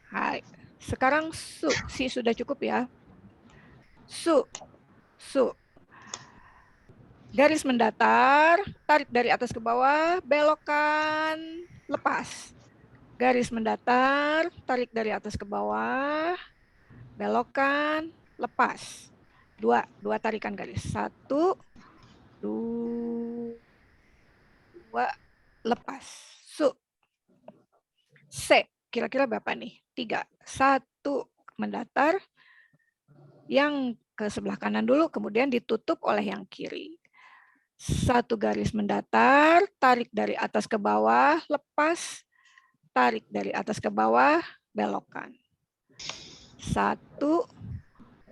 S1: Hai. Sekarang su, si sudah cukup ya. Su, su. Garis mendatar, tarik dari atas ke bawah, belokkan, lepas. Garis mendatar, tarik dari atas ke bawah, belokkan, lepas. Dua tarikan garis. 1, 2, lepas. Su. Se, kira-kira berapa nih? 3. 1 mendatar, yang ke sebelah kanan dulu, kemudian ditutup oleh yang kiri. 1 garis mendatar, tarik dari atas ke bawah, lepas, tarik dari atas ke bawah, belokkan. 1,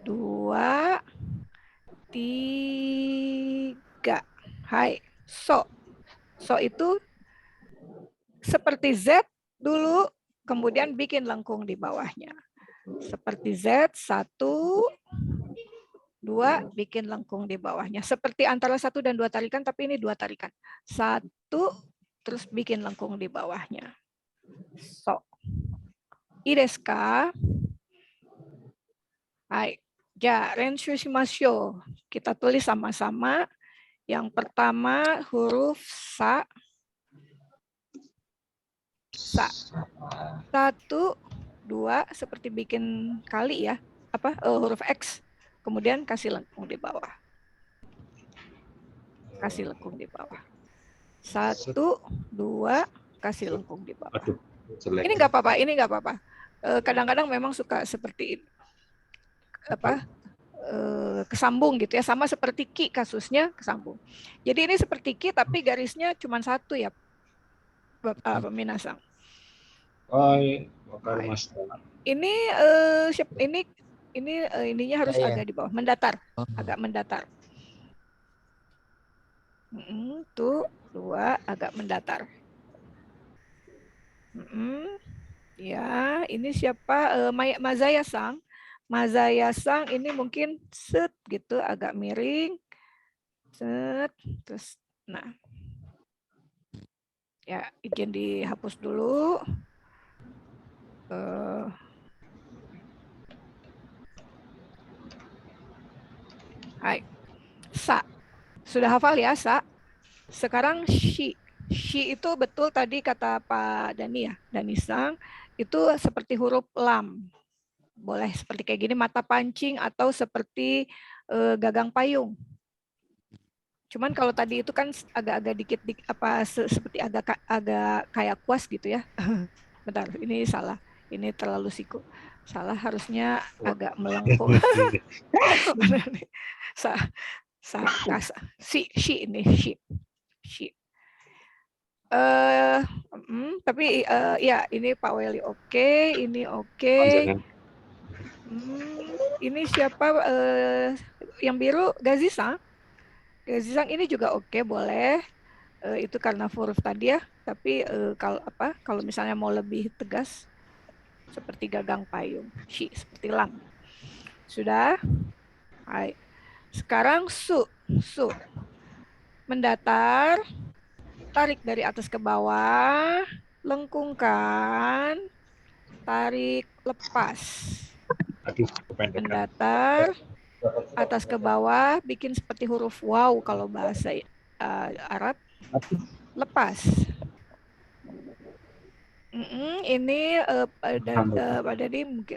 S1: 2, 3. Hai, so. So itu seperti Z dulu, kemudian bikin lengkung di bawahnya. Seperti Z, 1, 2, bikin lengkung di bawahnya. Seperti antara 1 dan 2 tarikan, tapi ini 2 tarikan. 1, terus bikin lengkung di bawahnya. So. I desu ka? Hai. Ja, renshu shimashou. Kita tulis sama-sama. Yang pertama huruf sa. Sa. 1, 2, seperti bikin kali ya. Huruf X. Kemudian kasih lengkung di bawah. Kasih lengkung di bawah. 1, 2, kasih lengkung di bawah. Ini nggak apa-apa, ini nggak apa-apa. Kadang-kadang memang suka seperti kesambung gitu ya, sama seperti ki kasusnya kesambung. Jadi ini seperti ki tapi garisnya cuma 1 ya, Bapak Minasang.
S6: Oh, Mas.
S1: Ini ininya harus agak di bawah, mendatar, agak mendatar. Tuh 2 agak mendatar. Ya, ini siapa? Mazaya-sang. Mazaya-sang ini mungkin set gitu, agak miring. Set, terus, nah. Ya, izin dihapus dulu. Hai. Sa. Sudah hafal ya, sa? Sekarang shi. Shi itu betul tadi kata Pak Dani ya, Danisang, itu seperti huruf lam. Boleh seperti kayak gini, mata pancing, atau seperti gagang payung. Cuman kalau tadi itu kan agak-agak dikit seperti agak kayak kuas gitu ya. Bentar, ini salah. Ini terlalu siku. Salah, harusnya agak melengkung. Shi ini shi. Tapi ya ini Pak Weli oke, ini oke. Ini siapa yang biru? Gazisang. Gazisang ini juga oke, boleh. Itu karena huruf tadi ya. Tapi kalau misalnya mau lebih tegas seperti gagang payung, shi seperti lang. Sudah? Hai. Sekarang su. Mendatar, tarik dari atas ke bawah, lengkungkan, tarik, lepas. Mendatar, atas ke bawah, bikin seperti huruf waw kalau bahasa Arab, lepas. Ini pada di mungkin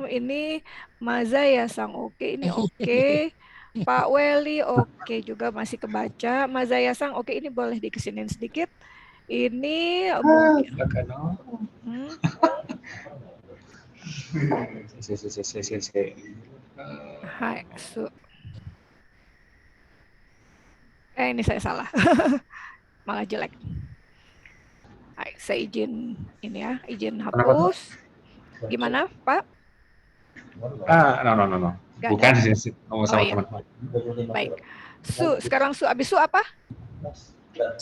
S1: ini Mazaya-sang oke, ini oke. Pak Weli oke juga masih kebaca. Mazaya-sang oke, ini boleh dikesinin sedikit. Ini mungkin. Hai, ini saya salah. Malah jelek. Hai, saya izin ini ya, izin hapus. Gimana, Pak?
S6: No.
S1: Nggak
S6: Bukan
S1: ada.
S6: ngomong sama
S1: iya.
S6: teman-teman.
S1: Baik. Sekarang abis su apa?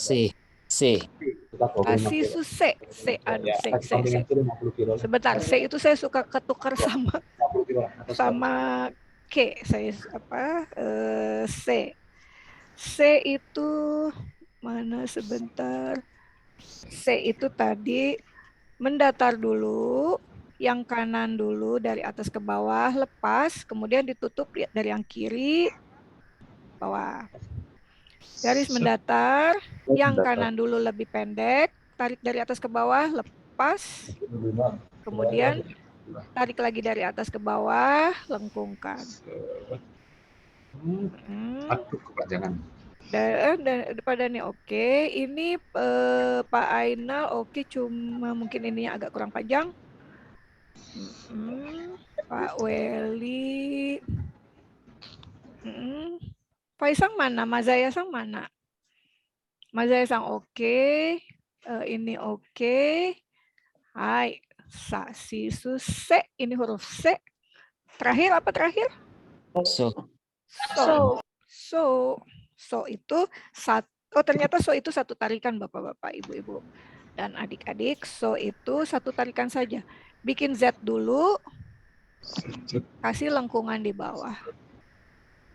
S2: C.
S1: Sasisu se. Sebentar, C itu saya suka ketukar sama K. Saya C. C itu mana sebentar? C itu tadi mendatar dulu, yang kanan dulu dari atas ke bawah, lepas, kemudian ditutup dari yang kiri, bawah. Garis mendatar, yang kanan dulu lebih pendek, tarik dari atas ke bawah, lepas, kemudian tarik lagi dari atas ke bawah, lengkungkan.
S6: Aduh, kepanjangan.
S1: Daripada nih oke. Ini Pak Ainal oke, cuma mungkin ininya agak kurang panjang. Pak Weli. Pak Isang mana? Mazaya Sang mana? Mazaya Sang oke. Ini oke. Hai. Sasisu se. Ini huruf C. Terakhir apa terakhir? So itu ternyata so itu satu tarikan Bapak-bapak, Ibu-ibu dan adik-adik. So itu satu tarikan saja. Bikin Z dulu, kasih lengkungan di bawah.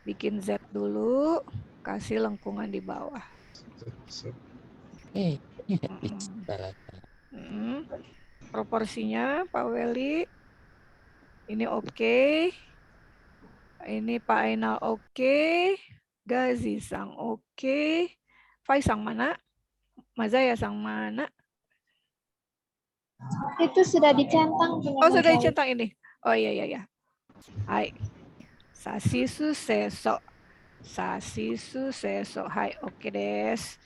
S1: Bikin Z dulu, kasih lengkungan di bawah. Proporsinya Pak Weli. Ini oke. Ini Pak Ainal oke. Gazi Sang oke. Faisang mana? Mazaya Sang mana?
S5: Itu sudah dicentang.
S1: Oh, sudah dicentang ini. Oh iya. Hai. Sasisu seso. Hai, oke des.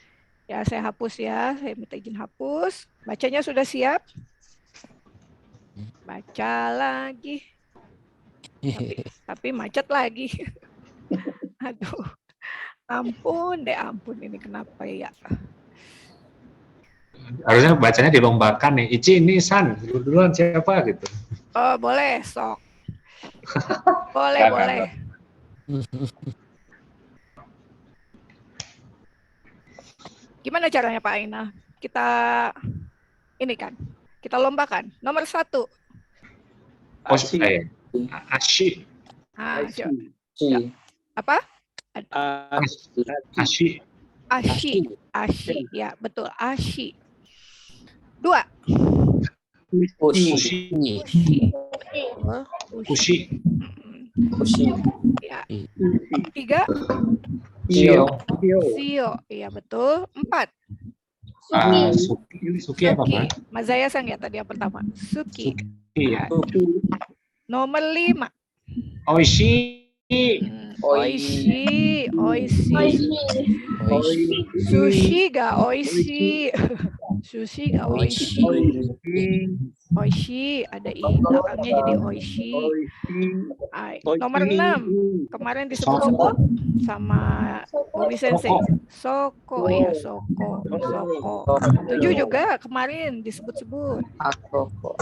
S1: Ya, saya hapus ya. Saya minta izin hapus. Bacanya sudah siap? Baca lagi. Tapi macet lagi. Aduh. Ampun ini kenapa ya?
S6: Harusnya bacanya dilombakan nih. Ici ini San, duluan siapa gitu.
S1: Oh, boleh, sok. boleh. Gimana caranya Pak Aina? Kita ini kan, kita lombakan. Nomor 1.
S6: Ashi.
S1: Apa?
S6: Ashi.
S1: Ya betul, ashi. 2. Ushi. Ya. 3. Sio. Iya betul. 4.
S6: Suki apa, Pak?
S1: Mazaya Sang ya tadi yang pertama. Suki.
S6: Iya.
S1: Nomor 5.
S3: Oishi.
S1: Sushi ga oishi. Oishi ada i belakangnya jadi oishi. Nomor 6 kemarin disebut-sebut sama Bobi Sensei. Soko. 7 juga kemarin disebut-sebut. Asoko.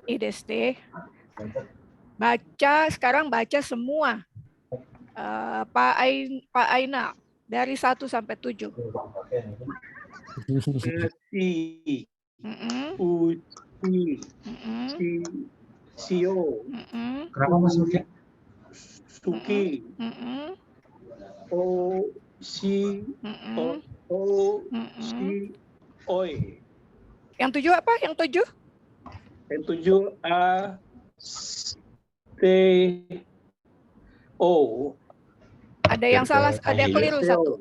S1: Ideste. Sekarang baca semua. Pak Aina dari 1 sampai 7.
S4: Sio.
S6: Kenapa Mas Suki?
S4: Suki. Oi.
S1: Yang 7 apa? Yang 7?
S4: Yang 7 O.
S1: Ada yang salah, ada yang keliru satu.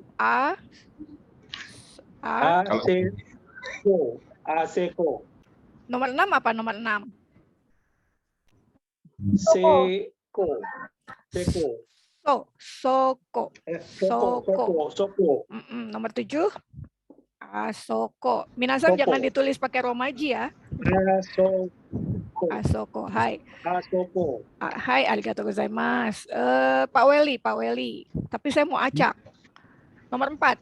S4: Aseko.
S1: Nomor 6 apa? Nomor 6.
S4: Soko. Soko.
S1: Nomor 7. Asoko. Minasan jangan ditulis pakai romaji ya. Asoko. Hai. Hai, arigatou gozaimasu. Pak Weli. Tapi saya mau acak. Nomor 4.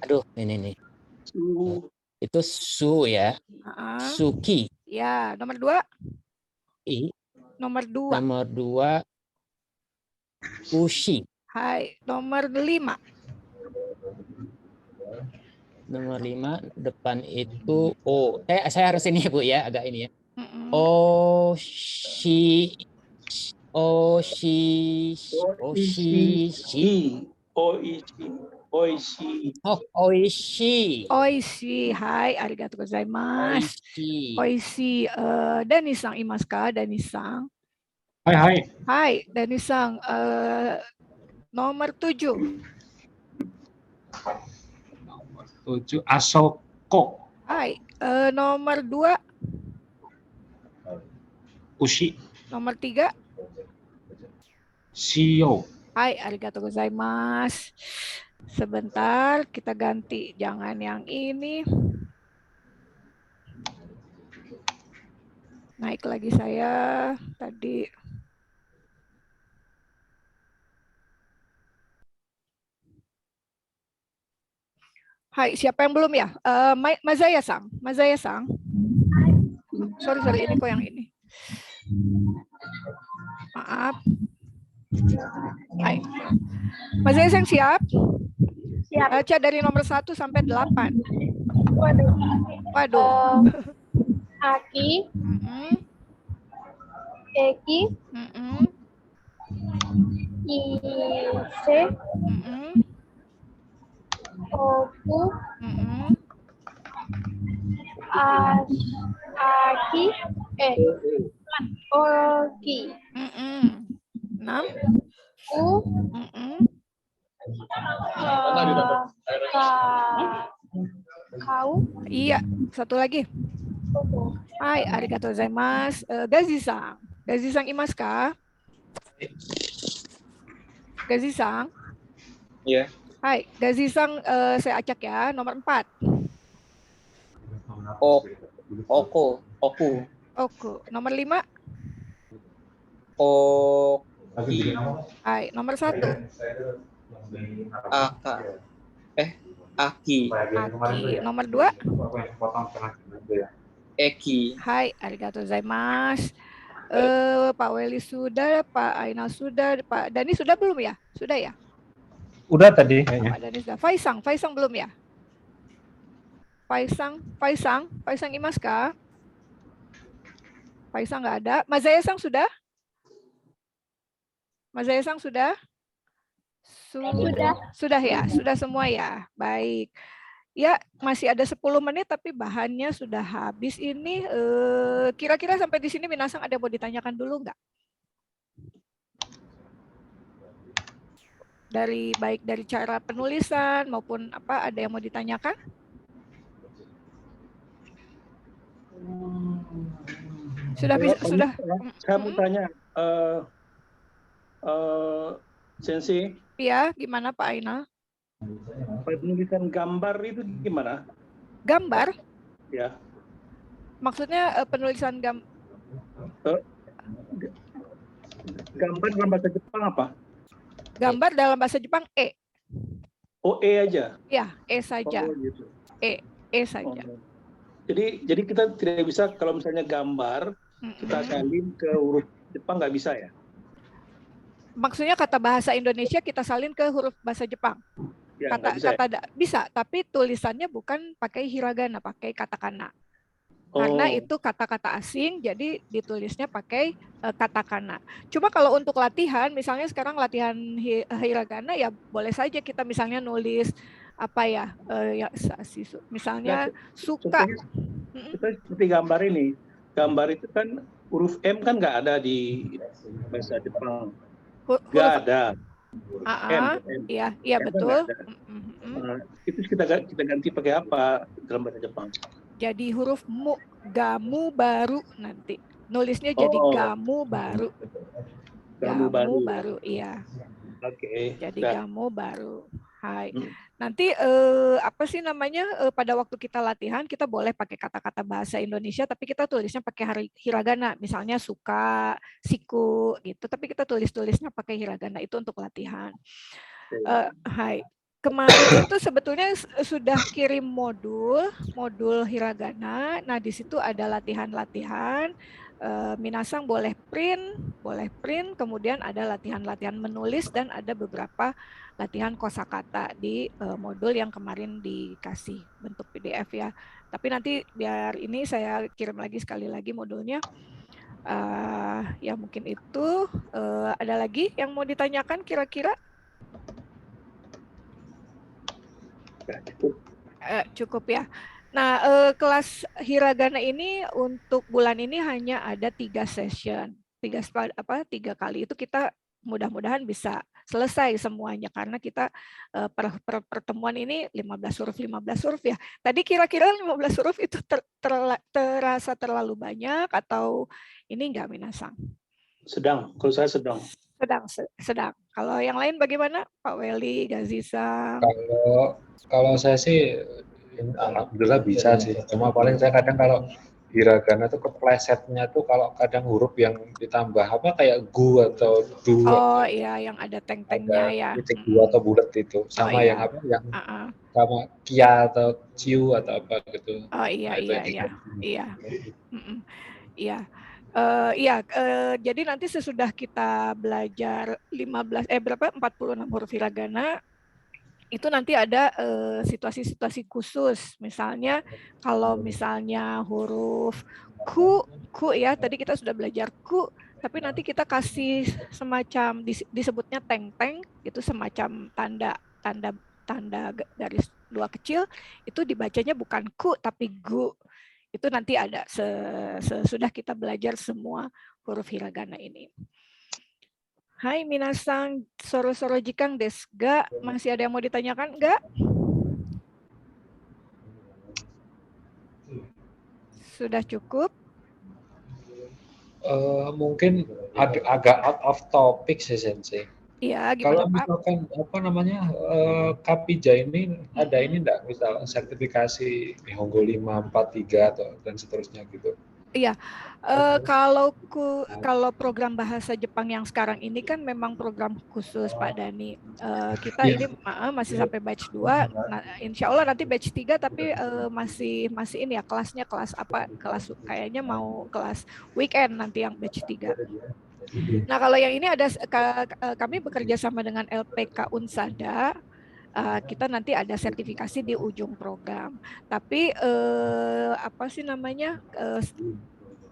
S2: Aduh, ini nih.
S4: Su.
S2: Itu su ya. Suki.
S1: Ya, nomor 2.
S2: I.
S1: Nomor 2.
S2: Nomor 2 ushi.
S1: Hai, nomor 5.
S2: Nomor 5 depan itu o. Saya harus ini Bu ya, agak ini ya.
S1: Mm-mm.
S2: Oshi. Oshi.
S4: Oishi. Oishi. Oishi.
S2: Oh, oishi.
S1: Oishi. Hai, arigatou gozaimasu.
S2: Oishi.
S1: Oishi. Dani-san imasu ka? Dani-san.
S6: Hai, hai.
S1: Hai, Dani-san. Nomor 7.
S6: Nomor 7, Asoko.
S1: Hai. Nomor 2.
S6: Ushi.
S1: Nomor 3.
S6: Shio.
S1: Hai, arigatou gozaimasu. Sebentar, kita ganti. Jangan yang ini. Naik lagi saya tadi. Hai, siapa yang belum ya? Mazaya-san. Mazaya-san. Sorry, ini kok yang ini. Maaf. Hai. Mazaya-san siap?
S5: Siap.
S1: Baca dari nomor 1 sampai 8.
S5: Waduh.
S1: Waduh.
S5: Aki,
S1: Mm-mm,
S5: Eki,
S1: mm-mm,
S5: Ise,
S1: mm-mm,
S5: Oku,
S1: mm-mm.
S5: Aki, Oki,
S1: Mm-mm. 6.
S5: U,
S1: Mm-mm.
S5: Kau,
S1: Iya, satu lagi.
S5: Oku.
S1: Hai, arigatou gozaimasu. Gazi-san. Gazi-san imasu ka? Gazi-san.
S3: Iya.
S1: Hai, Gazi-san saya acak ya. Nomor 4.
S3: Oku.
S1: Oku. Nomor 5.
S3: Oki.
S1: Hai, nomor 1.
S3: Aka. Aki.
S1: Aki. Nomor 2.
S3: Eki.
S1: Hai, arigatou gozaimasu. Pak Weli sudah, Pak Ainal sudah, Pak Dani sudah belum ya? Sudah ya?
S6: Udah tadi kayaknya.
S1: Pak Dani sudah. Faisang belum ya? Faisang imasu ka? Faisang nggak ada. Mazaya-san sudah? Mazaya-san sudah? Sudah ya? Sudah semua ya? Baik. Ya, masih ada 10 menit tapi bahannya sudah habis ini. Kira-kira sampai di sini Minasang ada mau ditanyakan dulu nggak? Baik dari cara penulisan maupun apa, ada yang mau ditanyakan? Sudah bisa, sudah.
S4: Saya mau tanya, Sensei,
S1: Iya, gimana Pak Ainal?
S4: penulisan gambar itu gimana?
S1: Gambar?
S4: Ya,
S1: Maksudnya penulisan
S4: gambar dalam bahasa Jepang apa?
S1: gambar dalam bahasa Jepang E.
S4: Oh, E aja.
S1: Ya, E saja.
S4: Oh, gitu.
S1: E saja.
S4: Oh. Jadi kita tidak bisa kalau misalnya gambar kita salin ke huruf Jepang, nggak bisa ya?
S1: Maksudnya kata bahasa Indonesia kita salin ke huruf bahasa Jepang.
S4: Ya, nggak bisa, ya?
S1: Bisa, tapi tulisannya bukan pakai hiragana, pakai katakana. Karena itu kata-kata asing, jadi ditulisnya pakai katakana. Cuma kalau untuk latihan, misalnya sekarang latihan hiragana, ya boleh saja kita misalnya nulis apa ya, misalnya suka.
S4: Kita seperti gambar ini. Gambar itu kan huruf M kan nggak ada di bahasa Jepang. Nggak ada.
S1: Iya betul.
S4: Itu kita ganti pakai apa dalam bahasa Jepang?
S1: Jadi huruf mu, gamu baru nanti. Nulisnya jadi gamu baru. Gamu baru, iya.
S4: Oke.
S1: Jadi gamu baru. Hai. Nanti apa sih namanya, pada waktu kita latihan kita boleh pakai kata-kata bahasa Indonesia tapi kita tulisnya pakai hiragana, misalnya suka, siku gitu, tapi kita tulisnya pakai hiragana, itu untuk latihan. Hai. kemarin itu sebetulnya sudah kirim modul hiragana. Nah, di situ ada latihan-latihan. Minasang boleh print, kemudian ada latihan-latihan menulis dan ada beberapa latihan kosakata di modul yang kemarin dikasih bentuk PDF ya. Tapi nanti biar ini saya kirim lagi sekali lagi modulnya. Ya mungkin itu. Ada lagi yang mau ditanyakan kira-kira? Cukup ya. Nah, kelas hiragana ini untuk bulan ini hanya ada 3 session, 3 kali itu kita mudah-mudahan bisa selesai semuanya karena kita per pertemuan ini 15 huruf ya. Tadi kira-kira 15 huruf itu terasa terlalu banyak atau ini enggak Minasang?
S4: Sedang, kalau saya sedang.
S1: Sedang. Kalau yang lain bagaimana? Pak Weli, Gazisa?
S7: Kalau saya sih alhamdulillah bisa sih. Cuma paling saya kadang kalau hiragana tuh keplesetnya tuh kalau kadang huruf yang ditambah apa kayak gu atau du.
S1: Oh iya, yang ada teng-tengnya ya.
S7: Titik dua atau bulat itu. Sama yang apa yang sama kia atau ciu atau apa gitu.
S1: Oh iya, iya. Jadi nanti sesudah kita belajar 46 huruf hiragana, itu nanti ada situasi-situasi khusus. Misalnya kalau misalnya huruf ku ya, tadi kita sudah belajar ku, tapi nanti kita kasih semacam disebutnya teng-teng, itu semacam tanda garis 2 kecil, itu dibacanya bukan ku tapi gu. Itu nanti ada sesudah kita belajar semua huruf hiragana ini. Hai minasang, soro-soro jikang desu ga? Masih ada yang mau ditanyakan enggak? Sudah cukup?
S7: Mungkin agak out of topic sih Sensei.
S1: Iya,
S7: kalau
S1: gimana Pak?
S7: misalkan apa namanya Kapija ini ada ini enggak misal sertifikasi Nihongo 543 atau dan seterusnya gitu.
S1: Iya, kalau program bahasa Jepang yang sekarang ini kan memang program khusus Pak Dani. Kita ini masih sampai batch 2, nah, insya Allah nanti batch 3 tapi masih ini ya kelasnya kelas apa? Kelas kayaknya mau kelas weekend nanti yang batch 3. Nah, kalau yang ini ada kami bekerja sama dengan LPK Unsada. Kita nanti ada sertifikasi di ujung program. Tapi apa sih namanya?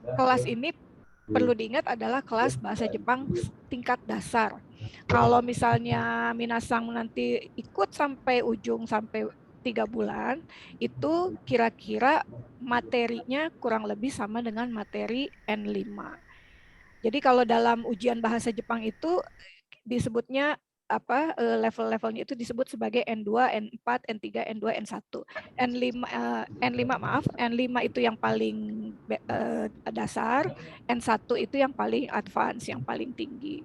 S1: Kelas ini perlu diingat adalah kelas bahasa Jepang tingkat dasar. Kalau misalnya minasang nanti ikut sampai ujung sampai 3 bulan, itu kira-kira materinya kurang lebih sama dengan materi N5. Jadi kalau dalam ujian bahasa Jepang itu disebutnya apa level-levelnya itu disebut sebagai N2, N4, N3, N2, N1. N5 itu yang paling dasar, N1 itu yang paling advance, yang paling tinggi.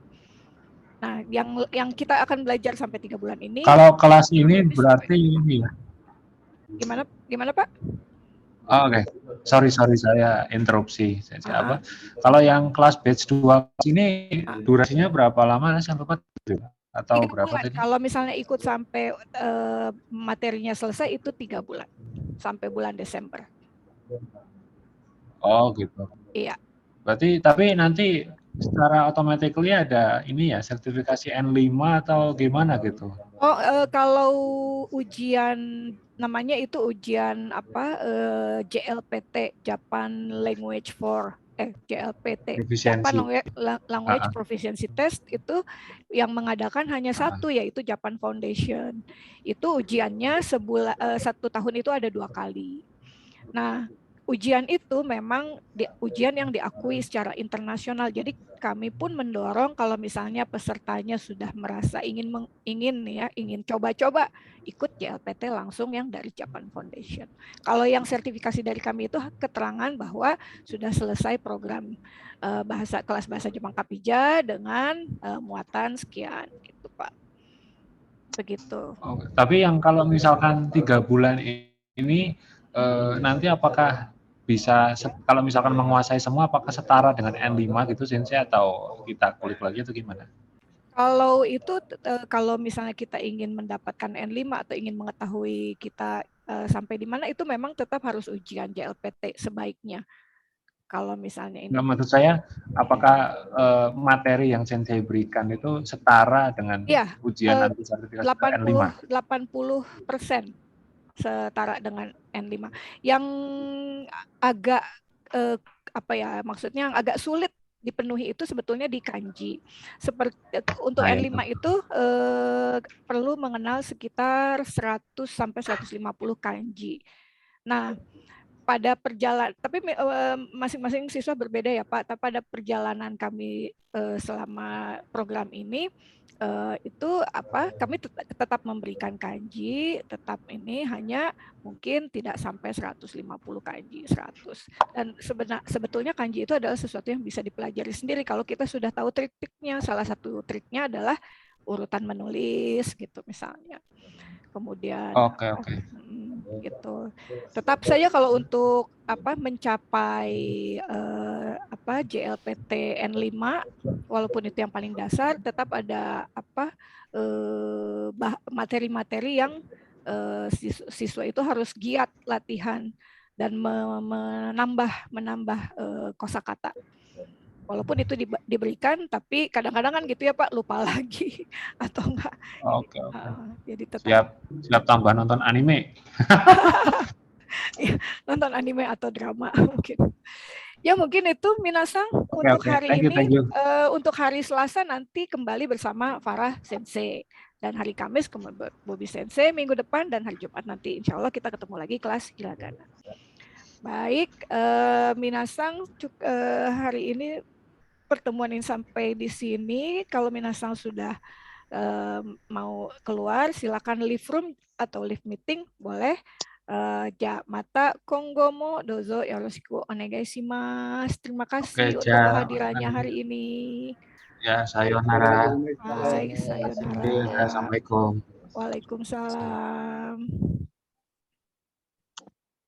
S1: Nah, yang kita akan belajar sampai 3 bulan ini.
S6: Kalau kelas ini berarti ini ya.
S1: Gimana Pak?
S6: Oh, oke. Sorry saya interupsi. Apa? Kalau yang kelas batch 2 ini durasinya berapa lama sampai lupa atau berapa tadi?
S1: Kalau misalnya ikut sampai materinya selesai itu 3 bulan sampai bulan Desember.
S6: Oh, gitu.
S1: Iya.
S6: Berarti tapi nanti secara automatically ada ini ya sertifikasi N5 atau gimana gitu?
S1: Oh, kalau ujian namanya itu ujian apa JLPT Japan Language for JLPT Japan Language Proficiency Test itu yang mengadakan hanya satu yaitu Japan Foundation. Itu ujiannya 1 tahun itu ada 2 kali. Nah, ujian itu memang ujian yang diakui secara internasional. Jadi kami pun mendorong kalau misalnya pesertanya sudah merasa ingin coba-coba ikut JLPT langsung yang dari Japan Foundation. Kalau yang sertifikasi dari kami itu keterangan bahwa sudah selesai program kelas bahasa Jepang Kapija dengan muatan sekian gitu Pak. Begitu.
S6: Oh, tapi yang kalau misalkan 3 bulan ini nanti apakah bisa kalau misalkan menguasai semua apakah setara dengan N5 gitu Sensei atau kita kulik lagi atau gimana?
S1: Kalau itu kalau misalnya kita ingin mendapatkan N5 atau ingin mengetahui kita sampai di mana, itu memang tetap harus ujian JLPT sebaiknya. Kalau misalnya ini.
S6: Nggak, maksud saya, apakah materi yang Sensei berikan itu setara dengan
S1: Iya,
S6: ujian nanti sertifikasi N5?
S1: 80% setara dengan N5. Yang agak apa ya, maksudnya yang agak sulit dipenuhi itu sebetulnya di kanji. Seperti untuk N5 itu perlu mengenal sekitar 100 sampai 150 kanji. Nah, pada perjalanan, tapi masing-masing siswa berbeda ya Pak. Tapi pada perjalanan kami selama program ini itu kami tetap memberikan kanji, tetap ini hanya mungkin tidak sampai 150 kanji, 100. Dan sebetulnya kanji itu adalah sesuatu yang bisa dipelajari sendiri kalau kita sudah tahu trik-triknya. Salah satu triknya adalah urutan menulis gitu misalnya. Kemudian gitu. Tetap saja kalau untuk mencapai JLPT N5, walaupun itu yang paling dasar, tetap ada materi-materi yang siswa itu harus giat latihan dan menambah kosakata. Walaupun itu diberikan, tapi kadang-kadang kan gitu ya Pak, lupa lagi atau enggak.
S6: Oke.
S1: Jadi tetap
S6: Siap tambah nonton anime.
S1: Ya, nonton anime atau drama mungkin. Ya mungkin itu Minasang untuk hari ini. Untuk hari Selasa nanti kembali bersama Farah Sensei. Dan hari Kamis Bobby Sensei, minggu depan dan hari Jumat nanti insya Allah kita ketemu lagi kelas Hiragana. Baik, Minasang hari ini pertemuan ini sampai di sini. Kalau Minasang sudah mau keluar, silakan leave room atau leave meeting, boleh. Mata Kongomo dozo yoroshiku onegaishimasu. Terima kasih untuk kehadirannya hari ini.
S6: Ya, sayonara.
S1: Baik, sayonara.
S6: Assalamualaikum.
S1: Waalaikumsalam.